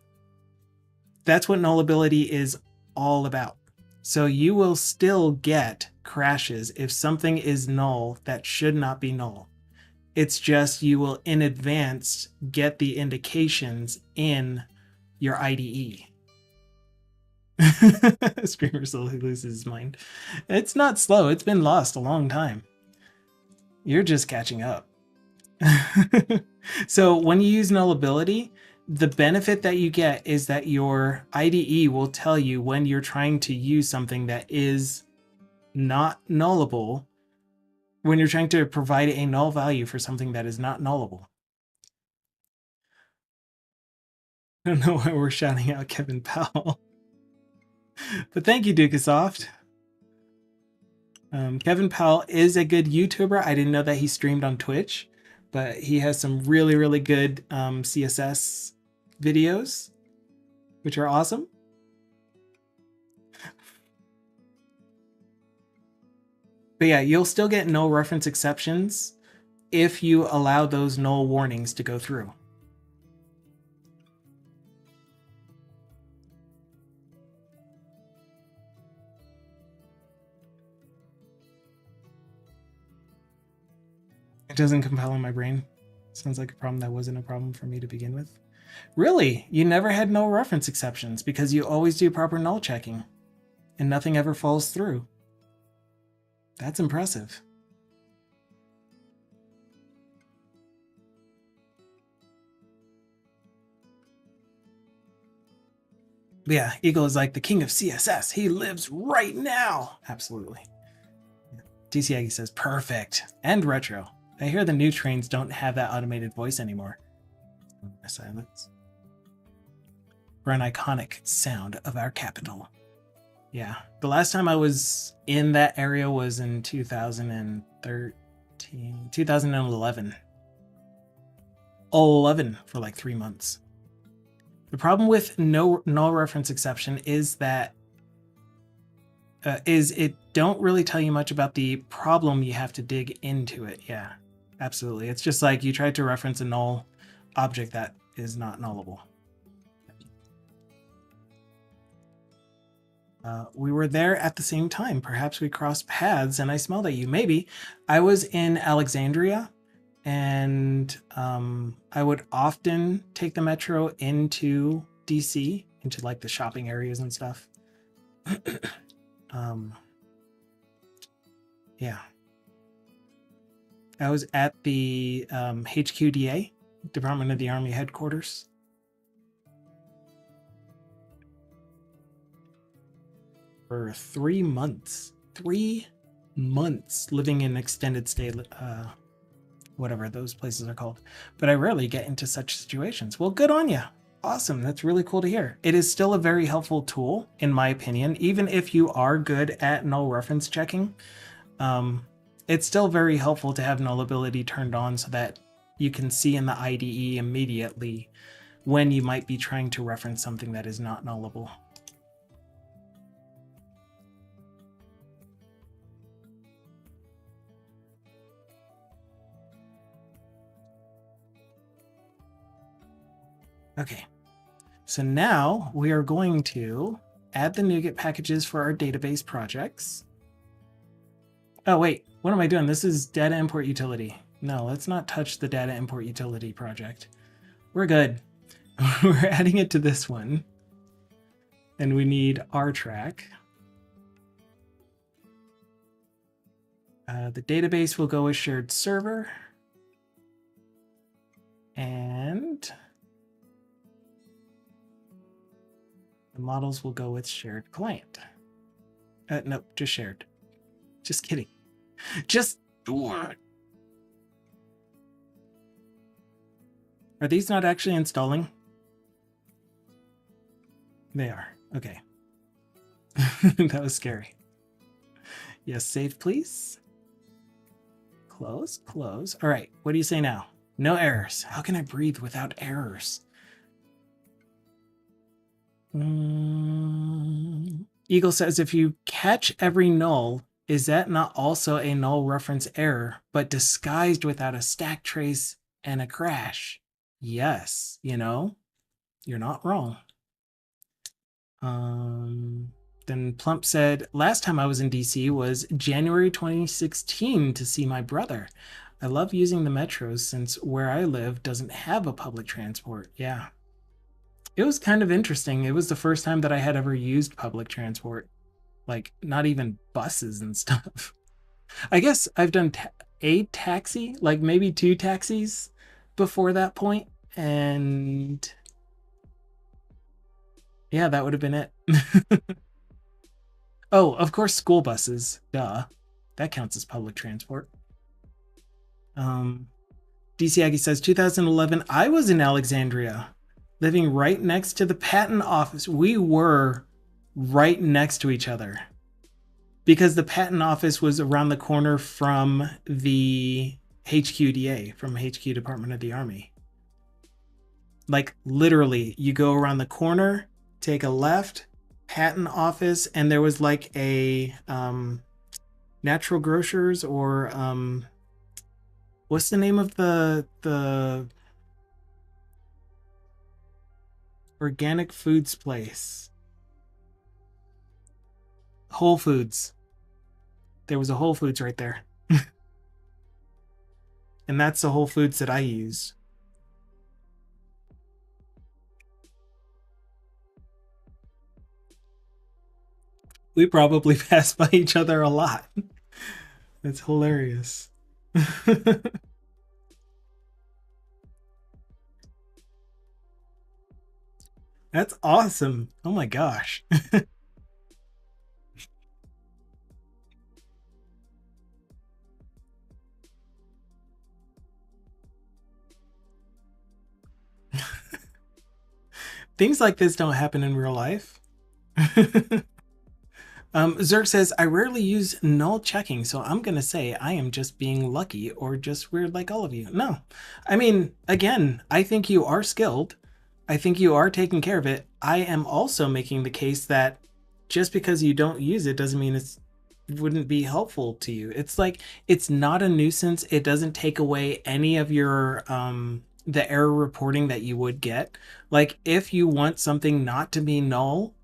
That's what nullability is all about. So you will still get crashes if something is null that should not be null. It's just you will in advance get the indications in your IDE. Screamer slowly loses his mind. It's not slow. It's been lost a long time. You're just catching up. So when you use nullability, the benefit that you get is that your IDE will tell you when you're trying to use something that is not nullable, when you're trying to provide a null value for something that is not nullable. I don't know why we're shouting out Kevin Powell. But thank you, Dukasoft. Kevin Powell is a good YouTuber. I didn't know that he streamed on Twitch, but he has some really, really good CSS videos, which are awesome. But yeah, you'll still get null reference exceptions if you allow those null warnings to go through. It doesn't compile in my brain. Sounds like a problem that wasn't a problem for me to begin with. Really? You never had null reference exceptions because you always do proper null checking and nothing ever falls through. That's impressive. But yeah, Eagle is like the king of CSS. He lives right now. Absolutely. DC Aggie says, perfect. And retro. I hear the new trains don't have that automated voice anymore. Silence. For an iconic sound of our capital. Yeah. The last time I was in that area was in 2011. 11 for like 3 months. The problem with no null reference exception is that it don't really tell you much about the problem you have to dig into it. Yeah, absolutely. It's just like you tried to reference a null object that is not nullable. We were there at the same time. Perhaps we crossed paths and I smelled at you. Maybe. I was in Alexandria and I would often take the metro into DC, into like the shopping areas and stuff. Yeah. I was at the HQDA, Department of the Army headquarters. For 3 months. 3 months living in extended stay, whatever those places are called. But I rarely get into such situations. Well, good on you. Awesome. That's really cool to hear. It is still a very helpful tool, in my opinion, even if you are good at null reference checking. It's still very helpful to have nullability turned on so that you can see in the IDE immediately when you might be trying to reference something that is not nullable. Okay, so now we are going to add the NuGet packages for our database projects. Oh, wait, what am I doing? This is data import utility. No, let's not touch the data import utility project. We're good. We're adding it to this one. And we need RTRAC. The database will go with shared server. And the models will go with shared client. Nope, just shared. Just kidding. Just are these not actually installing? They are. Okay. That was scary. Yes, save please. Close, close. All right, what do you say now? No errors. How can I breathe without errors? Eagle says, if you catch every null, is that not also a null reference error, but disguised without a stack trace and a crash? Yes, you know, you're not wrong. Then Plump said, last time I was in DC was January 2016 to see my brother. I love using the metros since where I live doesn't have a public transport. Yeah. It was kind of interesting. It was the first time that I had ever used public transport. Like, not even buses and stuff. I guess I've done a taxi, like maybe 2 taxis before that point, and yeah, that would have been it. Oh, of course, school buses. Duh. That counts as public transport. DC Aggie says, 2011, I was in Alexandria, living right next to the patent office. We were right next to each other because the patent office was around the corner from the HQDA, from HQ Department of the Army. Like literally, you go around the corner, take a left, patent office, and there was like a natural grocers or what's the name of the organic foods place? Whole Foods. There was a Whole Foods right there. And that's the Whole Foods that I use. We probably pass by each other a lot. That's hilarious. That's awesome. Oh my gosh. Things like this don't happen in real life. Zerk says, I rarely use null checking, so I'm going to say I am just being lucky or just weird like all of you. No, I mean, again, I think you are skilled. I think you are taking care of it. I am also making the case that just because you don't use it doesn't mean it wouldn't be helpful to you. It's like, it's not a nuisance. It doesn't take away any of your, the error reporting that you would get. Like if you want something not to be null,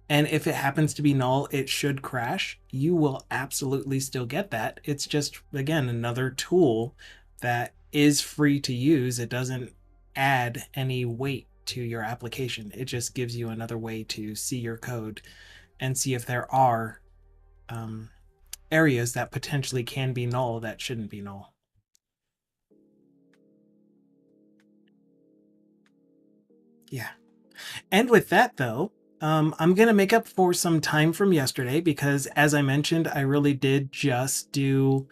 and if it happens to be null, it should crash. You will absolutely still get that. It's just, again, another tool that is free to use. It doesn't add any weight to your application. It just gives you another way to see your code and see if there are areas that potentially can be null that shouldn't be null. Yeah. And with that, though, I'm going to make up for some time from yesterday because, as I mentioned, I really did just do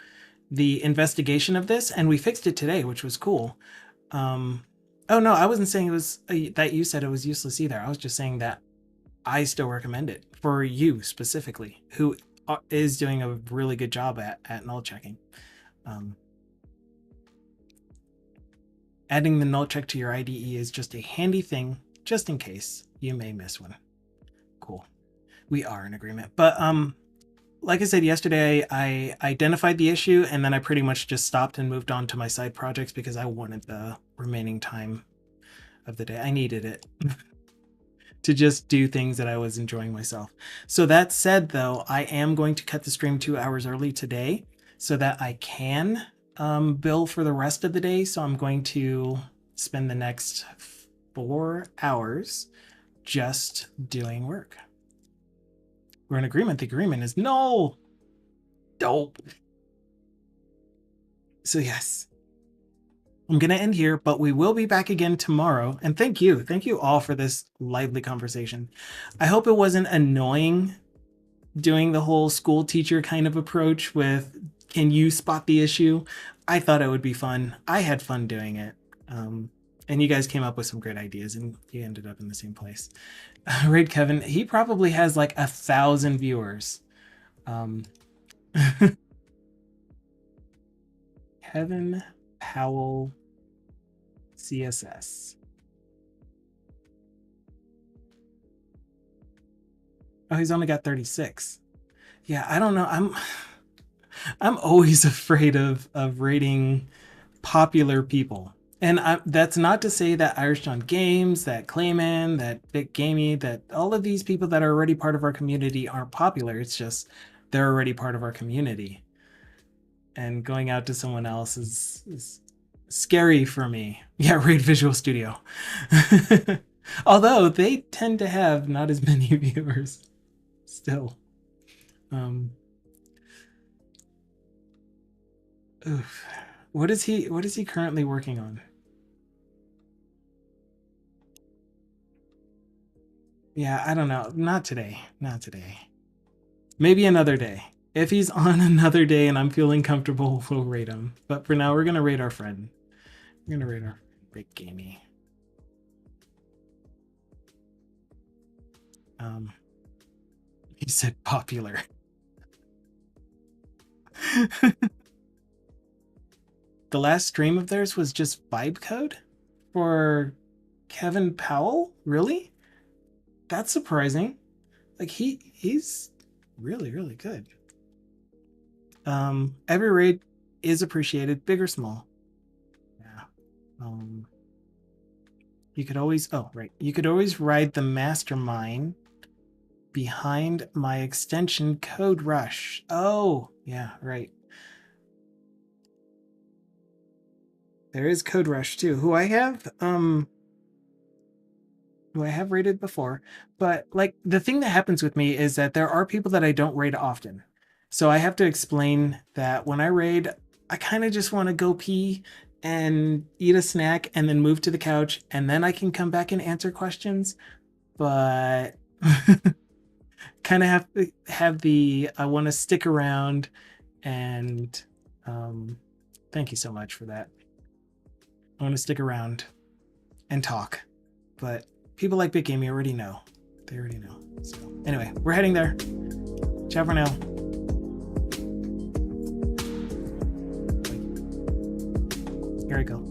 the investigation of this and we fixed it today, which was cool. Oh, no, I wasn't saying it was that you said it was useless either. I was just saying that I still recommend it for you specifically, who is doing a really good job at null checking. adding the null check to your IDE is just a handy thing, just in case you may miss one. Cool. We are in agreement. But like I said yesterday, I identified the issue and then I pretty much just stopped and moved on to my side projects because I wanted the remaining time of the day. I needed it to just do things that I was enjoying myself. So that said, though, I am going to cut the stream 2 hours early today so that I can bill for the rest of the day. So I'm going to spend the next 4 hours just doing work. We're in agreement. The agreement is no. Dope. So yes, I'm going to end here, but we will be back again tomorrow. And thank you. Thank you all for this lively conversation. I hope it wasn't annoying doing the whole school teacher kind of approach with, can you spot the issue? I thought it would be fun. I had fun doing it. And you guys came up with some great ideas and you ended up in the same place. Right, Kevin, he probably has like 1,000 viewers. Kevin Powell CSS. Oh, he's only got 36. Yeah, I don't know. I'm always afraid of rating popular people. And that's not to say that Irish John Games, that Clayman, that Vic Gamey, that all of these people that are already part of our community aren't popular. It's just they're already part of our community. And going out to someone else is scary for me. Yeah, Raid Visual Studio. Although they tend to have not as many viewers still. Oof. What is he currently working on? Yeah, I don't know. Not today. Not today. Maybe another day. If he's on another day and I'm feeling comfortable, we'll rate him. But for now, we're going to rate our friend. We're going to rate our Big Gamey. He said popular. The last stream of theirs was just vibe code for Kevin Powell? Really? That's surprising. Like he's really, really good. Every raid is appreciated, big or small. Yeah. You could always, oh, right. You could always ride the mastermind behind my extension Code Rush. Oh, yeah, right. There is Code Rush too, who I have rated before, but like the thing that happens with me is that there are people that I don't raid often. So I have to explain that when I raid, I kind of just want to go pee and eat a snack and then move to the couch and then I can come back and answer questions. But kind of have to have the, I want to stick around and thank you so much for that. I want to stick around and talk, but people like Big Gamey already know. They already know. So anyway, we're heading there. Ciao for now. Here I go.